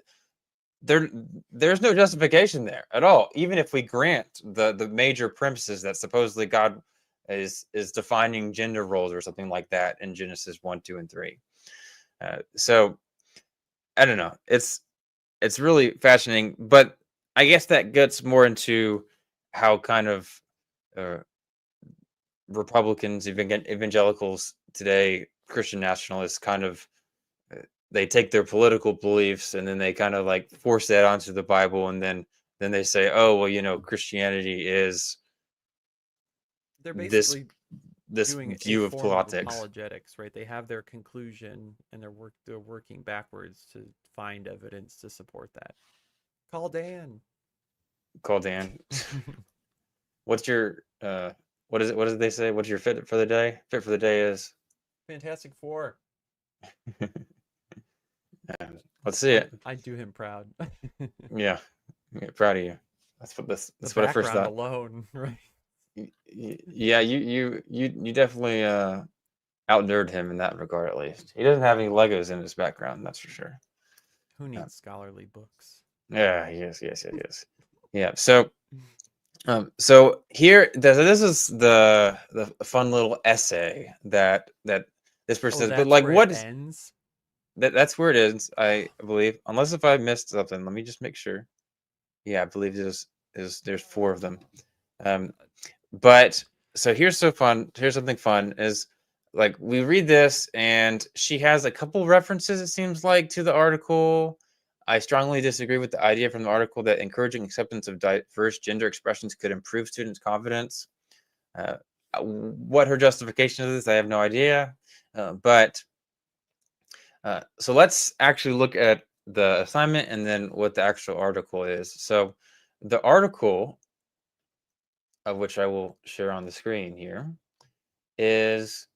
there there's no justification there at all, even if we grant the major premises that supposedly God is defining gender roles or something like that in Genesis 1, 2, and 3. So I don't know, it's really fascinating, but I guess that gets more into how kind of uh, Republicans, evangelicals today, Christian nationalists, kind of uh, they take their political beliefs and then they kind of like force that onto the Bible, and then they say, oh well, Christianity is They're this basically this doing a view of form of politics. apologetics, right? They have their conclusion and they're working backwards to find evidence to support that. Call Dan. Called Dan. What's your what is it? What did they say? What's your fit for the day? Fit for the day is. Fantastic Four. Let's see it. I do him proud. Yeah, proud of you. The That's what I first background thought. alone, right? Yeah, you definitely outnerd him in that regard. At least he doesn't have any Legos in his background. That's for sure. Who Yeah, needs scholarly books? yeah, yes. Yeah. So here, this is the fun little essay that this person Oh, says. But that's like, where it what is ends? that's where it is, I believe. Unless if I missed something, let me just make sure. Yeah, I believe there's four of them. Um, but so here's something fun is like we read this and she has a couple references, it seems like, to the article. I strongly disagree with the idea from the article that encouraging acceptance of diverse gender expressions could improve students' confidence. uh, what her justification is, I have no idea. But so let's actually look at the assignment and then what the actual article is. So the article, of which I will share on the screen here, is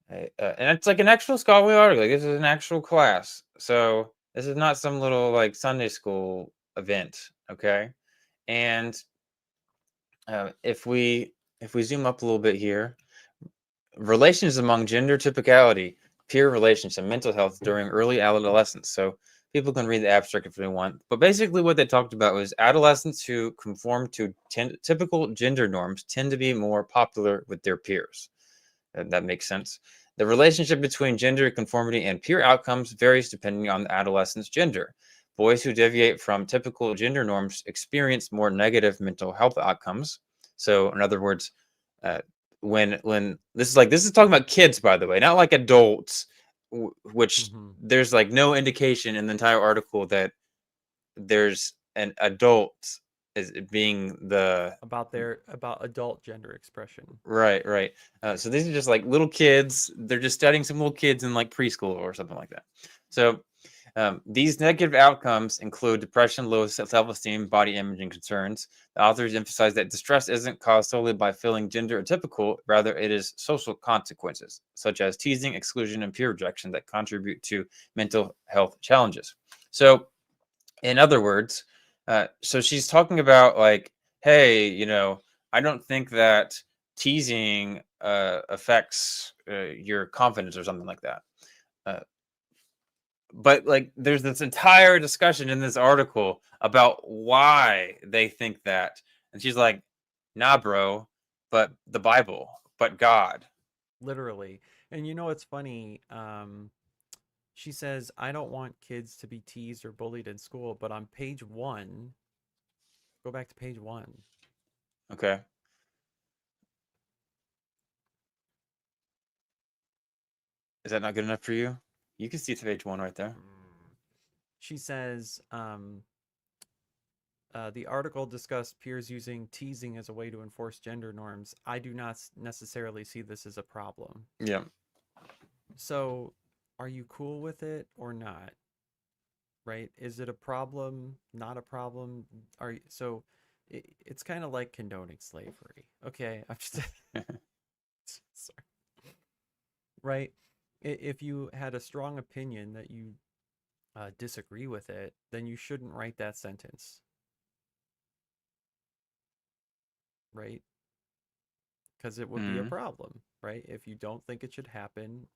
and it's like an actual scholarly article. Like, this is an actual class, so this is not some little like Sunday school event. Okay. And if we zoom up a little bit here, relations among gender typicality, peer relations, and mental health during early adolescence. So people can read the abstract if they want, but basically what they talked about was adolescents who conform to typical gender norms tend to be more popular with their peers. That makes sense. The relationship between gender conformity and peer outcomes varies depending on the adolescent's gender. Boys who deviate from typical gender norms experience more negative mental health outcomes. So, in other words, uh, when this is talking about kids, by the way, not like adults, which Hmm. there's like no indication in the entire article that there's an adult as being the About adult gender expression. right. So these are just like little kids. They're just studying some little kids in like preschool or something like that. So these negative outcomes include depression, low self-esteem, body image, and concerns. The authors emphasize that distress isn't caused solely by feeling gender atypical, rather it is social consequences, such as teasing, exclusion, and peer rejection that contribute to mental health challenges. So, in other words, so she's talking about like, hey, I don't think that teasing affects your confidence or something like that. Uh, but like there's this entire discussion in this article about why they think that, and she's like, nah bro, but the Bible, but God. Literally. And you know what's funny? She says, I don't want kids to be teased or bullied in school, but on page 1, go back to page 1. Okay, is that not good enough for you? You can see page one right there. She says, the article discussed peers using teasing as a way to enforce gender norms. I do not necessarily see this as a problem. Yeah. So, are you cool with it or not? Right? Is it a problem? Not a problem? So? It's kind of like condoning slavery. Okay, I'm just sorry. Right? If you had a strong opinion that you disagree with it, then you shouldn't write that sentence. Right? Because it would be a Mhm. problem, right? If you don't think it should happen,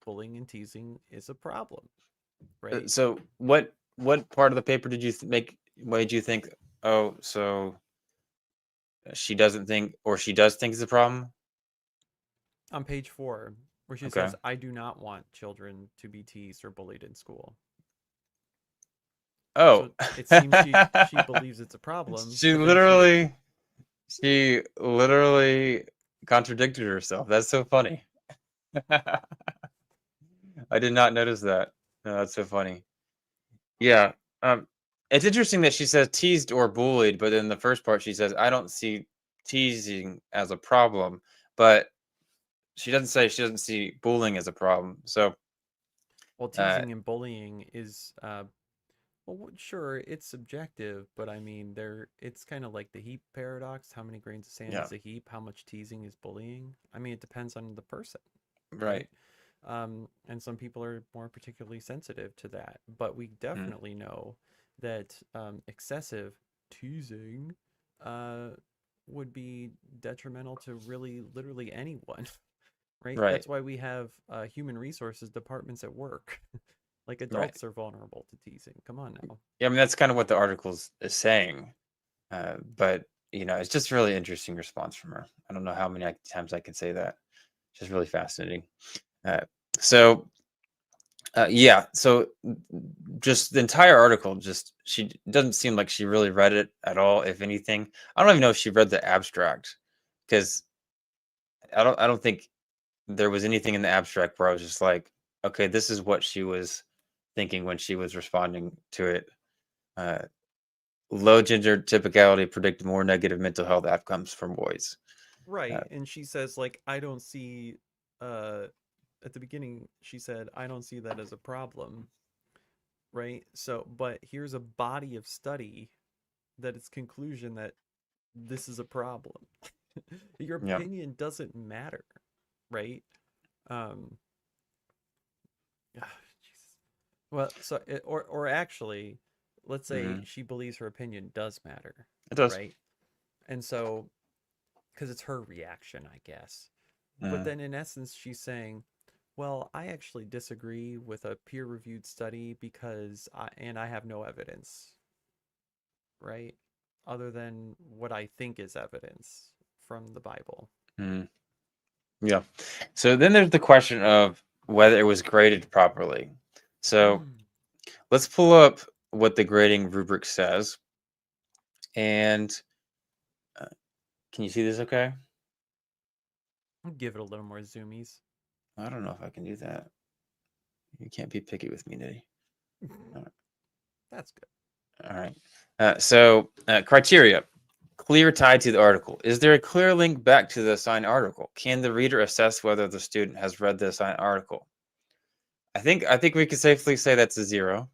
bullying and teasing is a problem, right? So what part of the paper did you make made you think, oh, so she doesn't think, or she does think it's a problem? On page 4, where she Okay. says, I do not want children to be teased or bullied in school. Oh. So it seems she believes it's a problem, she but then she literally she literally contradicted herself. That's so funny. I did not notice that. No, that's so funny. Yeah. It's interesting that she says teased or bullied, but in the first part she says, I don't see teasing as a problem, but she doesn't see bullying as a problem. So, well, uh, teasing and bullying is well, sure, it's subjective, but I mean, it's kind of like the heap paradox. How many grains of sand yeah, is a heap? How much teasing is bullying? I mean, it depends on the person, right. right? And some people are more particularly sensitive to that. But we Mm, definitely know that excessive teasing uh, would be detrimental to really literally anyone, right? right, That's why we have human resources departments at work. Like right. adults are vulnerable to teasing. Come on now. Yeah, I mean that's kind of what the articles is saying. But it's just really interesting response from her. I don't know how many times I can say that. Just really fascinating. Uh, so yeah, so just the entire article, just she doesn't seem like she really read it at all. If anything, I don't even know if she read the abstract because I don't think there was anything in the abstract where I was just like, okay, this is what she was thinking when she was responding to it. Uh, Low gender typicality predict more negative mental health outcomes from boys. Uh, Right. And she says, like, I don't see, uh, at the beginning, she said, I don't see that as a problem. Right. So, but here's a body of study that its conclusion that this is a problem. Your yeah. opinion doesn't matter. Right. Um, Jesus. Well, so, or actually, let's say Hmm. she believes her opinion does matter. It does. Right. And so, because it's her reaction, I guess. But Mm, then in essence, she's saying, well, I actually disagree with a peer-reviewed study because I have no evidence, right? Other than what I think is evidence from the Bible. mm, yeah. So then there's the question of whether it was graded properly. So let's pull up what the grading rubric says. And uh, can you see this okay? Give it a little more zoomies. I don't know if I can do that. You can't be picky with me, Nitty. That's good. All right. Criteria. Clear tie to the article. Is there a clear link back to the assigned article? Can the reader assess whether the student has read the assigned article? I think we can safely say that's a 0.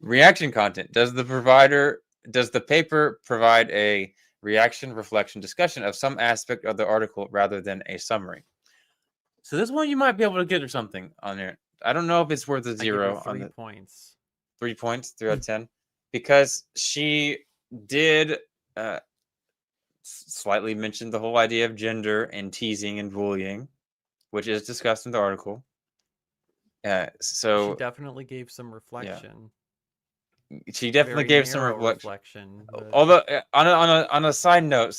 Reaction content. Does the paper provide a reaction, reflection, discussion of some aspect of the article rather than a summary? So this one you might be able to get or something on there. I don't know if it's worth a I give her 0 on 3 the points. 3 points, 3 out of 10, because she did slightly mention the whole idea of gender and teasing and bullying, which is discussed in the article. She So definitely gave some yeah, reflection. she definitely Very gave some narrow reflection. reflection, but Although on a side note,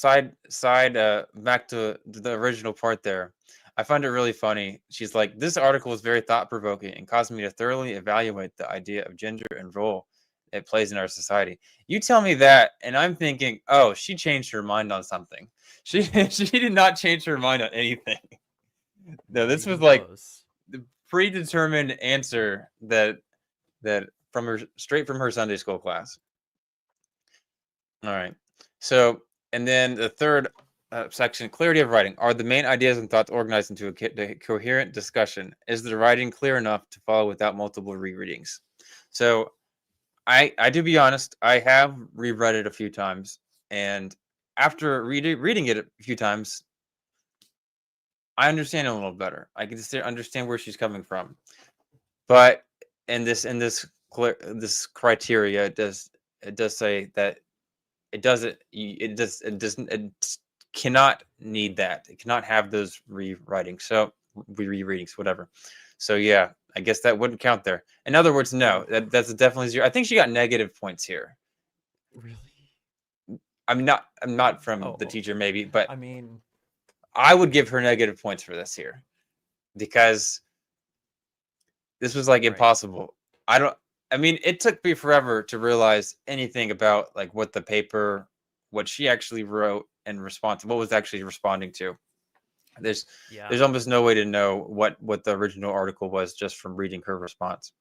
back to the original part there, I find it really funny. She's like, this article is very thought provoking and caused me to thoroughly evaluate the idea of gender and role it plays in our society. You tell me that, and I'm thinking, oh, she changed her mind on something. She did not change her mind on anything. No, not this was even like close. the predetermined answer that from her straight from her Sunday school class. All right. So, and then the third section, clarity of writing. Are the main ideas and thoughts organized into a coherent discussion? Is the writing clear enough to follow without multiple rereadings? So, I do be honest, I have reread it a few times, and after reading it a few times, I understand it a little better. I can just understand where she's coming from. But in this criteria, it does say that it cannot need that. It cannot have those rewritings. So rereadings, whatever. So yeah, I guess that wouldn't count there. In other words, no, that's definitely 0. I think she got negative points here. Really? I'm not from the Oh, teacher maybe, but I mean, I would give her negative points for this here because this was like right. impossible. I mean, it took me forever to realize anything about like what she actually wrote and respond to what was actually responding to. There's Yeah. there's almost no way to know what the original article was just from reading her response.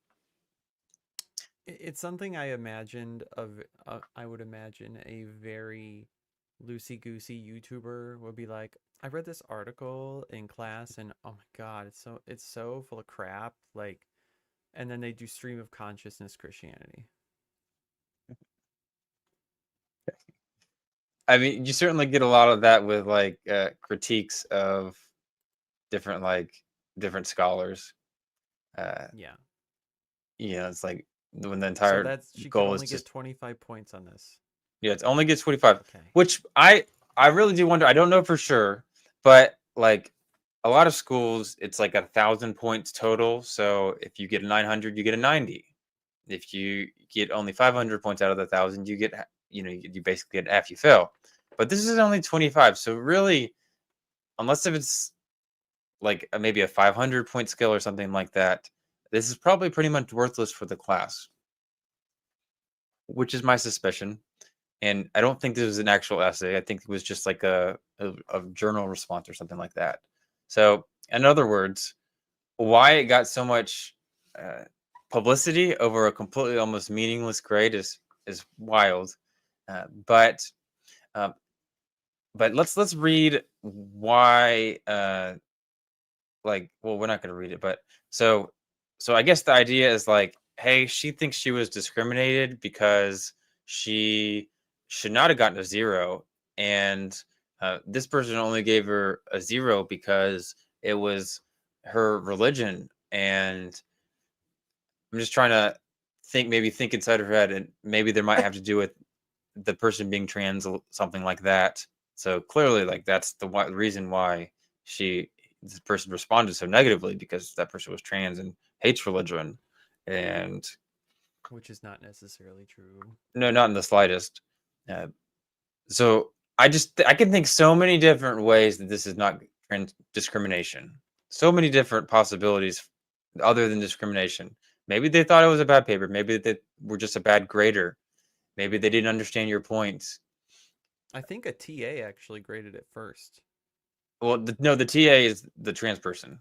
It's something I imagined of, I would imagine a very loosey-goosey YouTuber would be like, I read this article in class and oh my God, it's so full of crap. Like, and then they do stream of consciousness Christianity. I mean, you certainly get a lot of that with like critiques of different different scholars. Uh, Yeah. it's like when the So entire that's she could goal is only get just 25 points on this. yeah, it only gets 25, Okay. which I really do wonder. I don't know for sure, but like a lot of schools, it's like 1,000 points total. So if you get a 900, you get a 90. If you get only 500 points out of the 1,000, you get you basically get F. You fail. But this is only 25, so really, unless if it's like maybe a 500 point skill or something like that, this is probably pretty much worthless for the class, which is my suspicion. And I don't think this was an actual essay. I think it was just like a journal response or something like that. So, in other words, why it got so much publicity over a completely almost meaningless grade is wild. Uh, but uh, but let's read why. Well, we're not going to read it, but so I guess the idea is like, hey, she thinks she was discriminated because she should not have gotten a 0, and this person only gave her a 0 because it was her religion. And I'm just trying to think inside her head, and maybe there might have to do with the person being trans, something like that. So clearly, like that's the reason why she this person responded so negatively, because that person was trans and hates religion. And Which is not necessarily true. no, not in the slightest. Uh, so I can think so many different ways that this is not discrimination. So many different possibilities other than discrimination. Maybe they thought it was a bad paper. Maybe they were just a bad grader. Maybe they didn't understand your points. I think a TA actually graded it first. Well, no, the TA is the trans person.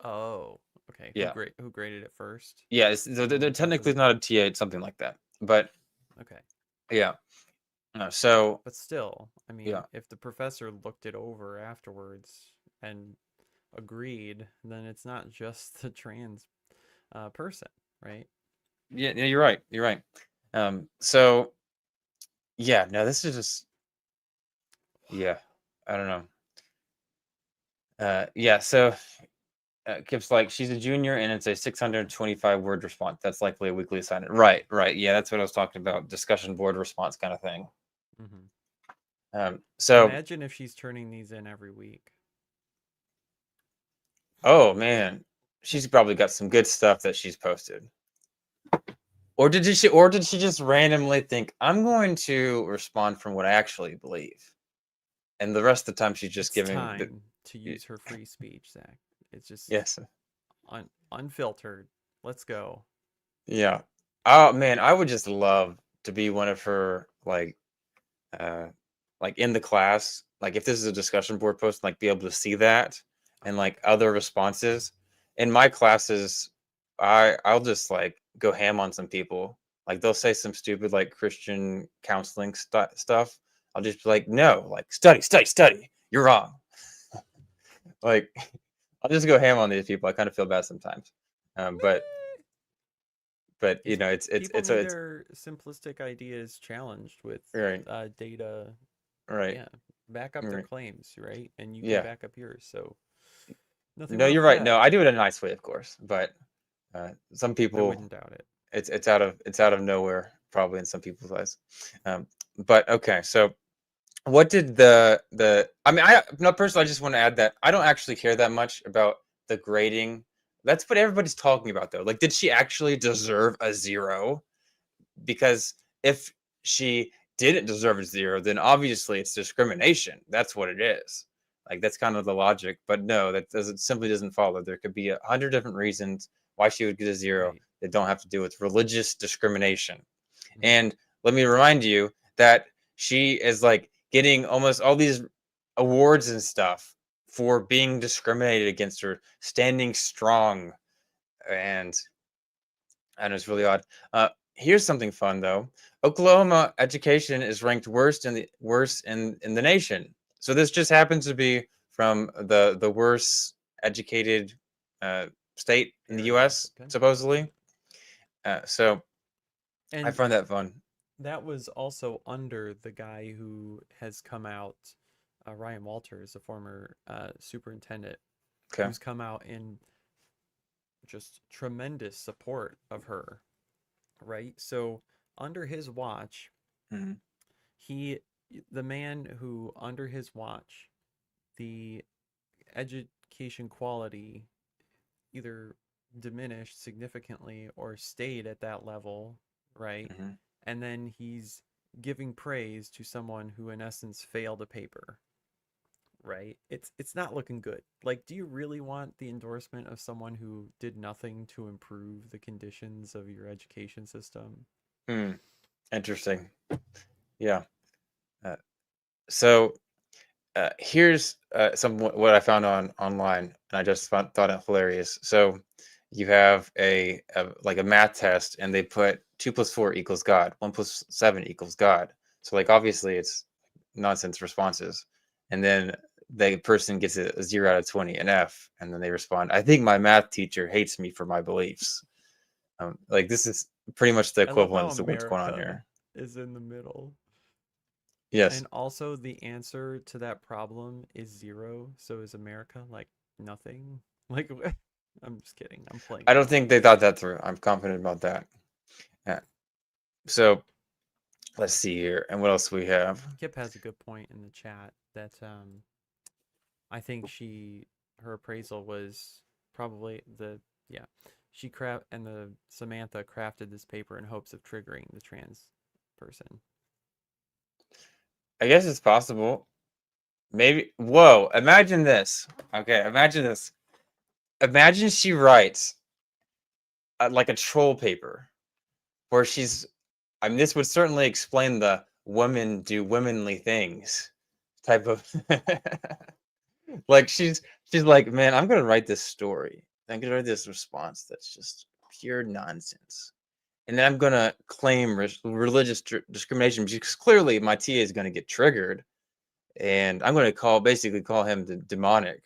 Oh, okay. Yeah. Who graded it first? Yeah, they're Someone technically properly. not a TA, it's something like that. But Okay. yeah. So But still, I yeah. mean, if the professor looked it over afterwards and agreed, then it's not just the trans person, right? Yeah, you're right. You're right. So yeah, no, this is just yeah, I don't know. Yeah, so Kip's like, she's a junior and it's a 625 word response. That's likely a weekly assignment. Right, right. Yeah, that's what I was talking about. Discussion board response kind of thing. Hmm. So, Imagine if she's turning these in every week. oh man, she's probably got some good stuff that she's posted. Or did she just randomly think, I'm going to respond from what I actually believe? And the rest of the time she's just It's giving the time to use her free speech, Zach. It's just yes. unfiltered. Let's go. Yeah. Oh man, I would just love to be one of her uh in the class, like if this is a discussion board post, like be able to see that and like other responses. In my classes, I'll just like go ham on some people. Like they'll say some stupid like Christian counseling stuff. I'll just be like, no, like study, study, study. You're wrong. Like I'll just go ham on these people. I kind of feel bad sometimes. But you It's know, people it's need it's their simplistic ideas challenged with right, data. right, Yeah, back up their right. claims, right? And you can Yeah. back up yours. So nothing No, wrong you're with right. that. No, I do it in a nice way, of course, but some I people, wouldn't doubt it. it's out of nowhere, probably in some people's eyes. But okay, so what did the? I mean, I no personally, I just want to add that I don't actually care that much about the grading. That's what everybody's talking about, though. Like, did she actually deserve a 0? Because if she didn't deserve a 0, then obviously it's discrimination. That's what it is. Like that's kind of the logic. But no, that doesn't simply doesn't follow. There could be 100 different reasons why she would get a 0 Right. that don't have to do with religious discrimination. Hmm. And let me remind you that she is like getting almost all these awards and stuff for being discriminated against her, standing strong. And I know it's really odd. Here's something fun though. Oklahoma education is ranked worst in the nation. So this just happens to be from the worst educated uh, state in the Area of U.S. the country. supposedly. So I And find that fun. that was also under the guy who has come out, Ryan Walters, a former superintendent, Okay. who's come out in just tremendous support of her, right? So under his watch, Mhm. he, the man who under his watch, the education quality either diminished significantly or stayed at that level, right? Mhm. And then he's giving praise to someone who in essence failed a paper, right? It's not looking good. Like, do you really want the endorsement of someone who did nothing to improve the conditions of your education system? Hmm. Interesting. Yeah. Uh, so here's some what I found on online, and I just thought it hilarious. So you have a math test, and they put 2 + 4 = God, 1 + 7 = God. So like obviously it's nonsense responses, and then the person gets a 0 out of 20, an F, and then they respond, "I think my math teacher hates me for my beliefs." Like this is pretty much the I love how equivalent to what's going on America here. is in the middle. Yes. And also the answer to that problem is zero. So is America like nothing? Like I'm just kidding. I'm playing I don't along. think they thought that through. I'm confident about that. Yeah. So let's see here. And what else we have? Kip has a good point in the chat that I think her appraisal was probably the yeah. She craft and the Samantha crafted this paper in hopes of triggering the trans person. I guess it's possible. Maybe. Whoa. Imagine this. Okay. Imagine this. Imagine she writes like a troll paper where she's. I mean, this would certainly explain the women do womanly things type of. Like she's like, man, I'm gonna write this story. I'm gonna write this response that's just pure nonsense, and then I'm gonna claim religious discrimination because clearly my TA is gonna get triggered, and I'm gonna basically call him the demonic,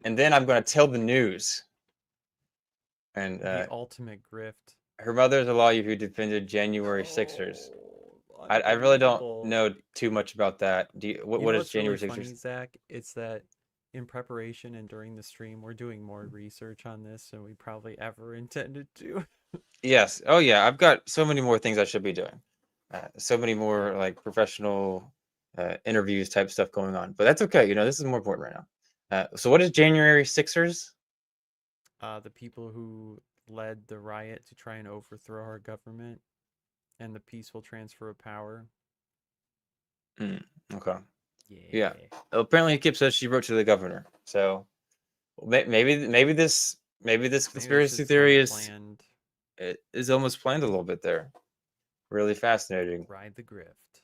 and then I'm gonna tell the news. And The ultimate grift. her mother's a lawyer who defended January Sixers. Oh, I really don't unbelievable. know too much about that. You What know is what's really January funny, Sixers? Zach? It's that in preparation and during the stream, we're doing more research on this than we probably ever intended to. Yes. Oh yeah, I've got so many more things I should be doing. So many more Yeah. like professional interviews type stuff going on. But that's okay. This is more important right now. So what is January Sixers? The people who led the riot to try and overthrow our government and the peaceful transfer of power. Mm, okay. Yeah. Yeah. Apparently, Kip says she wrote to the governor. So maybe this Maybe this conspiracy is some theory planned is almost planned a little bit there. Really fascinating. ride the grift.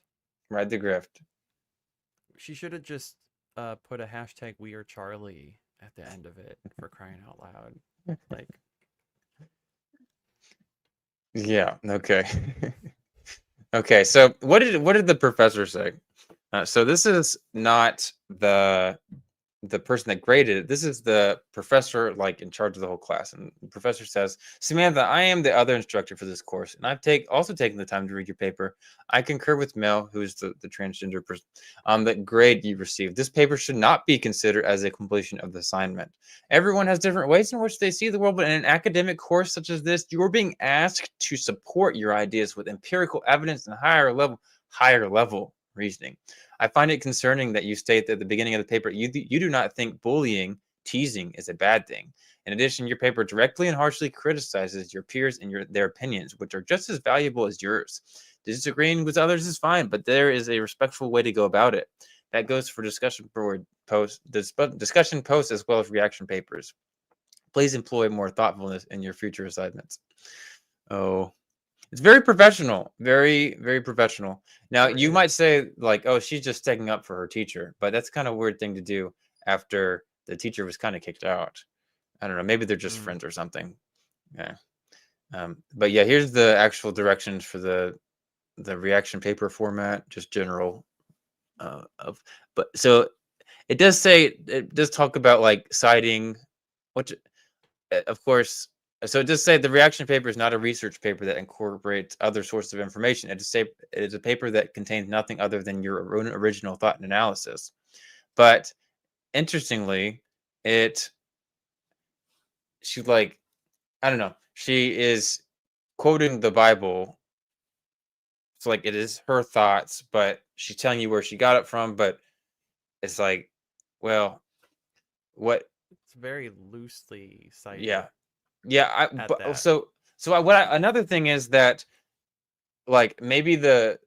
Ride the grift. She should have just put a hashtag We Are Charlie at the end of it for crying out loud. Like, Yeah. Okay. Okay. So what did the professor say? So this is not the person that graded it. This is the professor, like in charge of the whole class. And the professor says, Samantha, I am the other instructor for this course, and I've also taken the time to read your paper. I concur with Mel, who's the transgender person, on the grade you received. This paper should not be considered as a completion of the assignment. Everyone has different ways in which they see the world, but in an academic course such as this, you're being asked to support your ideas with empirical evidence and higher level reasoning. I find it concerning that you state at the beginning of the paper you do not think bullying, teasing is a bad thing. In addition, your paper directly and harshly criticizes your peers and their opinions, which are just as valuable as yours. Disagreeing with others is fine, but there is a respectful way to go about it. That goes for discussion posts as well as reaction papers. Please employ more thoughtfulness in your future assignments. Oh, it's very professional, very, very professional. Now, sure you might is. say, like, oh, she's just sticking up for her teacher, but that's kind of a weird thing to do after the teacher was kind of kicked out. I don't know. Maybe they're just Mm. friends or something. Yeah. But yeah, here's the actual directions for the reaction paper format, just general of. But so it does talk about like citing, which of course, so just say the reaction paper is not a research paper that incorporates other sources of information. It is a paper that contains nothing other than your own original thought and analysis. But interestingly, it she like I don't know. She is quoting the Bible. It's like it is her thoughts, but she's telling you where she got it from. But it's like, well, what? It's very loosely cited Yeah, yeah. at that. Another thing is that like maybe the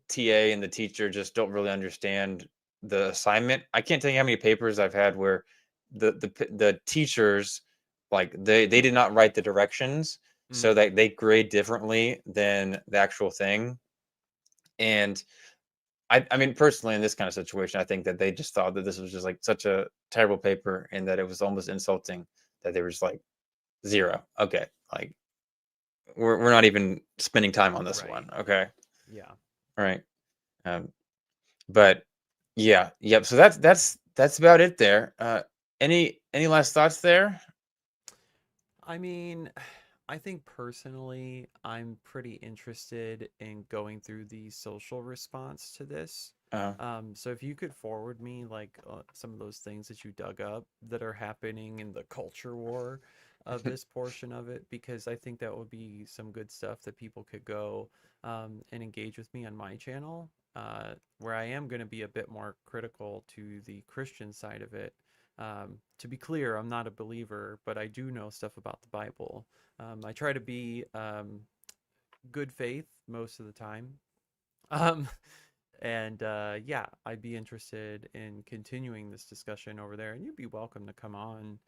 TA and the teacher just don't really understand the assignment. I can't tell you how many papers I've had where the teachers like they did not write the directions, so Mm. that they grade differently than the actual thing. And I mean personally in this kind of situation, I think that they just thought that this was just like such a terrible paper and that it was almost insulting that they were just like zero. Okay, like we're not even spending time on this Right. one. Okay, Yeah. all right. Um, but yeah, yep. So that's about it there. Any last thoughts there? I mean, I think personally, I'm pretty interested in going through the social response to this. Uh, So if you could forward me like some of those things that you dug up that are happening in the culture war of this portion of it, because I think that would be some good stuff that people could go and engage with me on my channel, where I am going to be a bit more critical to the Christian side of it. To be clear, I'm not a believer, but I do know stuff about the Bible. I try to be good faith most of the time. Um, and yeah, I'd be interested in continuing this discussion over there, and you'd be welcome to come on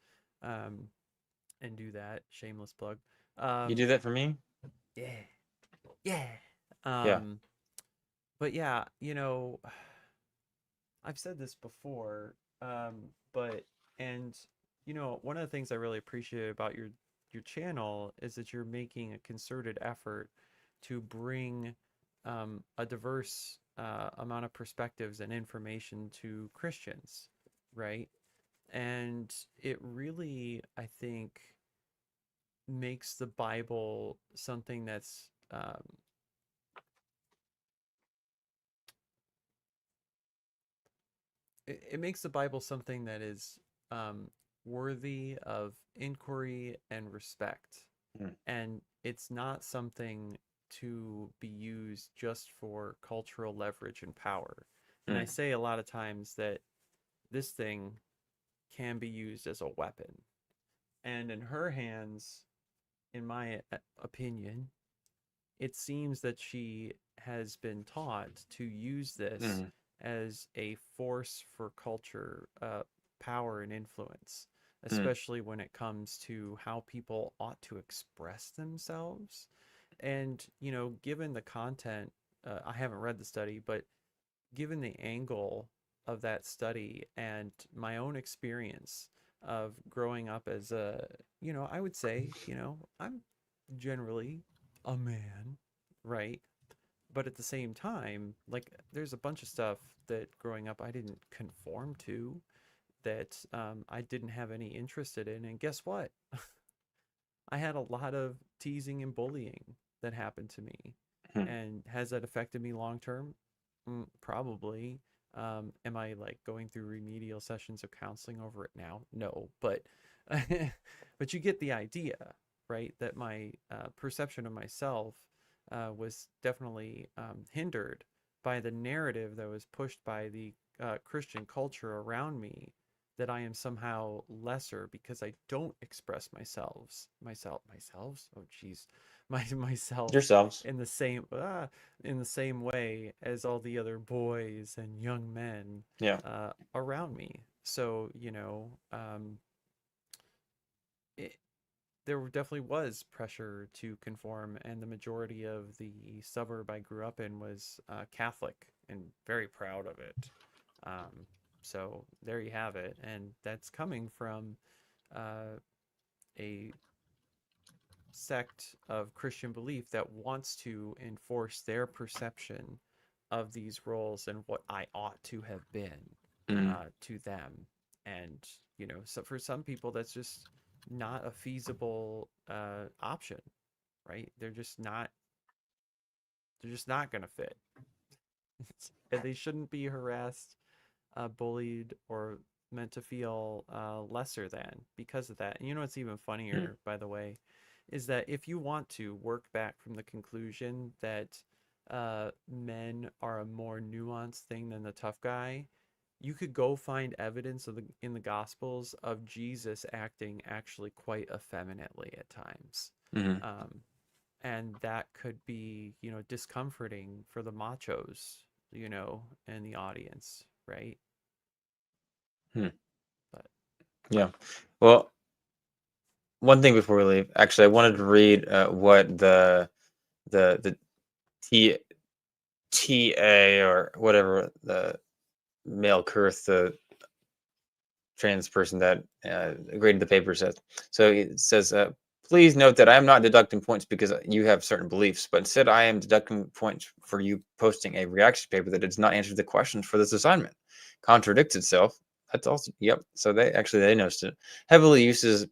um, and do that. Shameless plug. you do Um, that for me? yeah, yeah. Yeah. Um, but yeah, I've said this before, but and one of the things I really appreciate about your channel is that you're making a concerted effort to bring a diverse amount of perspectives and information to Christians, right? And it really, I think, makes the Bible something that's it makes the Bible something that is worthy of inquiry and respect. Mm, And it's not something to be used just for cultural leverage and power. And I mm, say a lot of times that this thing can be used as a weapon. And in her hands, in my opinion, it seems that she has been taught to use this mm, as a force for culture, power, and influence, mm, especially when it comes to how people ought to express themselves. And, given the content, I haven't read the study, but given the angle of that study and my own experience of growing up as I would say, I'm generally a man, right? But at the same time, like there's a bunch of stuff that growing up I didn't conform to, that I didn't have any interest in. And guess what? I had a lot of teasing and bullying that happened to me. mm. And has that affected me long term? Probably. Am I like going through remedial sessions of counseling over it now? No, but but you get the idea, right? That my perception of myself was definitely hindered by the narrative that was pushed by the Christian culture around me, that I am somehow lesser because I don't express myself. Oh, geez, myself Yourselves. in the same way as all the other boys and young men Yeah. around me. So it, there definitely was pressure to conform, and the majority of the suburb I grew up in was Catholic, and very proud of it. Um, so there you have it, and that's coming from uh, a sect of Christian belief that wants to enforce their perception of these roles and what I ought to have been Mm. to them. And, so for some people, that's just not a feasible option, right? They're just not going to fit. And they shouldn't be harassed, bullied, or meant to feel lesser than because of that. And what's even Mm. funnier, by the way, is that if you want to work back from the conclusion that men are a more nuanced thing than the tough guy, you could go find evidence in the Gospels of Jesus acting actually quite effeminately at times. Mm. Um, and that could be, discomforting for the machos, in the audience, right? Mm. But Yeah. Well, one thing before we leave, actually, I wanted to read what the T TA or whatever the male Kurth, the trans person that graded the paper says. So it says, please note that I am not deducting points because you have certain beliefs, but instead I am deducting points for you posting a reaction paper that does not answer the questions for this assignment. Contradicts itself. That's also, yep. So they noticed it. Heavily uses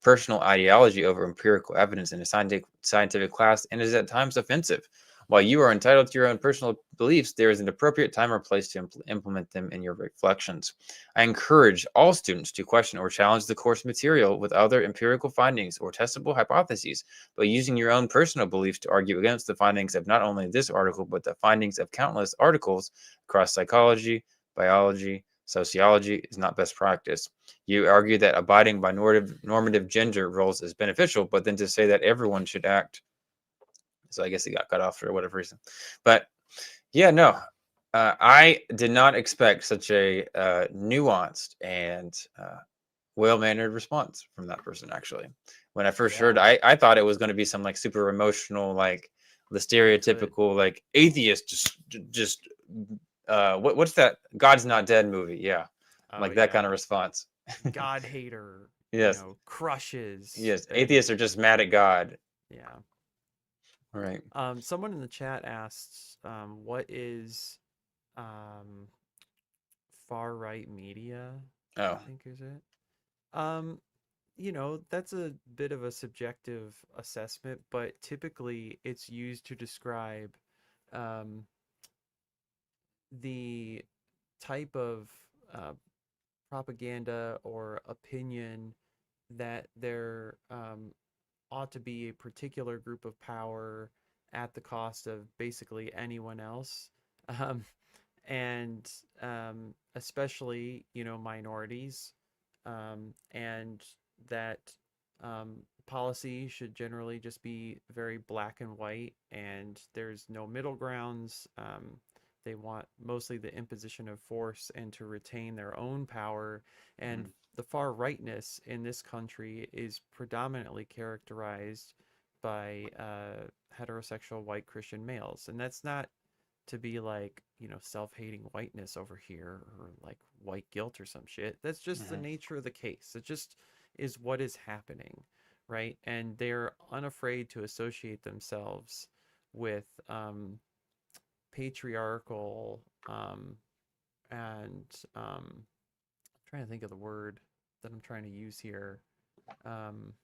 personal ideology over empirical evidence in a scientific class and is at times offensive. While you are entitled to your own personal beliefs, there is an appropriate time or place to implement them in your reflections. I encourage all students to question or challenge the course material with other empirical findings or testable hypotheses, but using your own personal beliefs to argue against the findings of not only this article, but the findings of countless articles across psychology, biology, sociology is not best practice. You argue that abiding by normative gender roles is beneficial, but then to say that everyone should act. So I guess he got cut off for whatever reason. But yeah, no, I did not expect such a nuanced and well-mannered response from that person. Actually, when I first heard, yeah, I thought it was going to be some like super emotional, like the I could. stereotypical like atheist, just what's that God's Not Dead movie? Yeah, Oh like that yeah, kind of response. God hater, Yes, crushes yes. and Atheists are just mad at God. yeah. Right. Someone in the chat asked, what is um, far right media? I Oh. think is it. Um, that's a bit of a subjective assessment, but typically it's used to describe um, the type of uh, propaganda or opinion that there ought to be a particular group of power at the cost of basically anyone else. Um, and especially, minorities, and that policy should generally just be very black and white, and there's no middle grounds. They want mostly the imposition of force and to retain their own power. And Mm, the far rightness in this country is predominantly characterized by heterosexual white Christian males. And that's not to be like, self-hating whiteness over here or like white guilt or some shit. That's just the mhm, nature of the case. It just is what is happening, right? And they're unafraid to associate themselves with patriarchal and I'm trying to think of the word that I'm trying to use here. Um,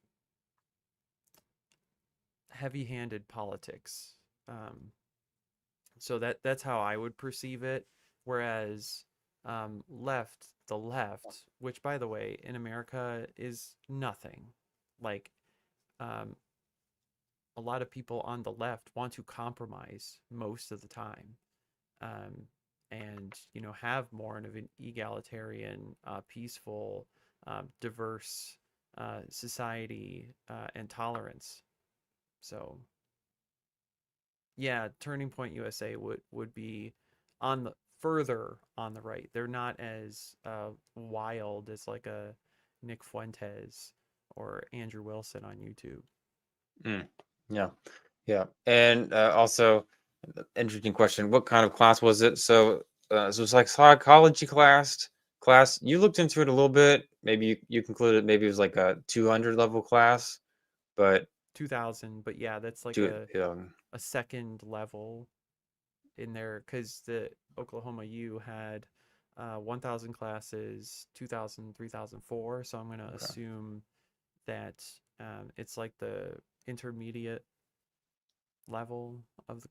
Heavy-handed politics. Um, so that's how I would perceive it. Whereas the left, which by the way in America is nothing, like um, a lot of people on the left want to compromise most of the time, um, and have more of an egalitarian, peaceful, diverse society and tolerance. So yeah, Turning Point USA would be on the further on the right. They're not as wild as like a Nick Fuentes or Andrew Wilson on YouTube. mm. Yeah, yeah. And also, interesting question. What kind of class was it? So it was like psychology class. You looked into it a little bit. Maybe you concluded maybe it was like a 200 level class, but 2000, but yeah, that's like to a second level in there because the Oklahoma U had 1,000 classes, 2,000, 3,004. So I'm going to okay. assume that it's like the intermediate level of the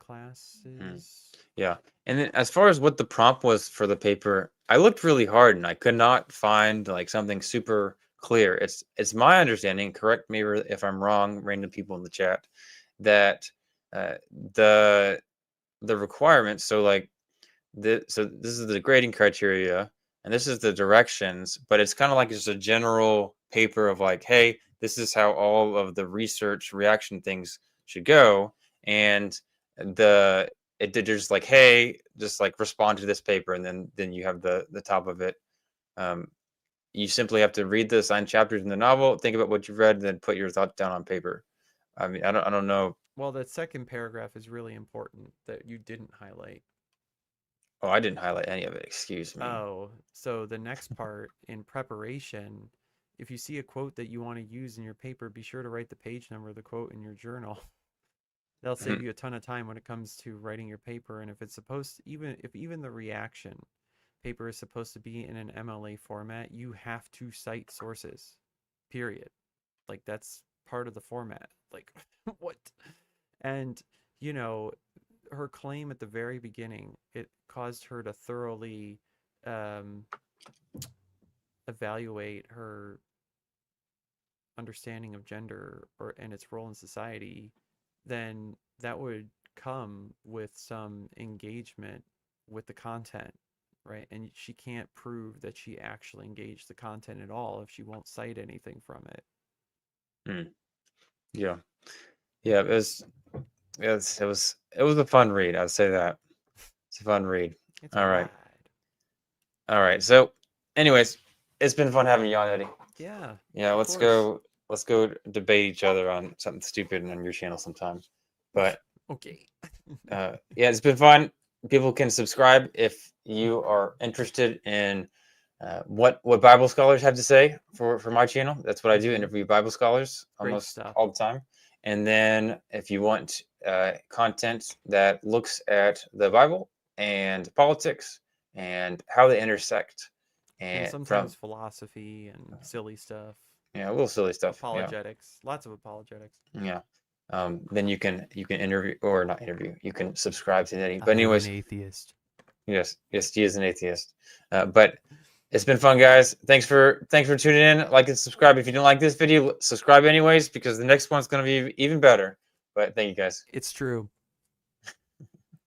Mm. classes. Yeah. And then as far as what the prompt was for the paper, I looked really hard and I could not find like something super clear. It's my understanding, correct me if I'm wrong, random people in the chat, that uh, the the requirements, so like so this is the grading criteria and this is the directions, but it's kind of like just a general paper of like, hey, this is how all of the research reaction things should go. And the it did just like, hey, just like respond to this paper, and then you have the top of it. Um, you simply have to read the assigned chapters in the novel, think about what you've read, and then put your thoughts down on paper. I mean, I don't know. Well, that second paragraph is really important that you didn't highlight. Oh, I didn't highlight any of it. Excuse me. Oh, so the next part in preparation, if you see a quote that you want to use in your paper, be sure to write the page number of the quote in your journal. That'll save you a ton of time when it comes to writing your paper. And if it's supposed, even the reaction paper is supposed to be in an MLA format, you have to cite sources, period. Like that's part of the format. Like what? And you know, her claim at the very beginning, it caused her to thoroughly um, evaluate her understanding of gender or and its role in society, then that would come with some engagement with the content, right? And she can't prove that she actually engaged the content at all if she won't cite anything from it. Mhm. Yeah. Yeah, it was a fun read. I'd say that. It's a fun read. It's a All right. ride. All right. So, anyways, it's been fun having you on, Eddie. Yeah, Yeah, of let's course. go let's go debate each other on something stupid on your channel sometime. But Okay. yeah, it's been fun. people can subscribe if you are interested in what Bible scholars have to say for my channel. That's what I do, interview Bible scholars Great almost stuff. all the time. And then if you want content that looks at the Bible and politics and how they intersect, And and sometimes philosophy and silly stuff. a little silly stuff, Apologetics. Lots of apologetics. yeah. Then you can interview, or not interview. You can subscribe to that. But I am anyways, an atheist. yes, he is an atheist. But it's been fun, guys. Thanks for tuning in. Like and subscribe. If you didn't like this video, subscribe anyways, because the next one's going to be even better. But thank you, guys. It's true.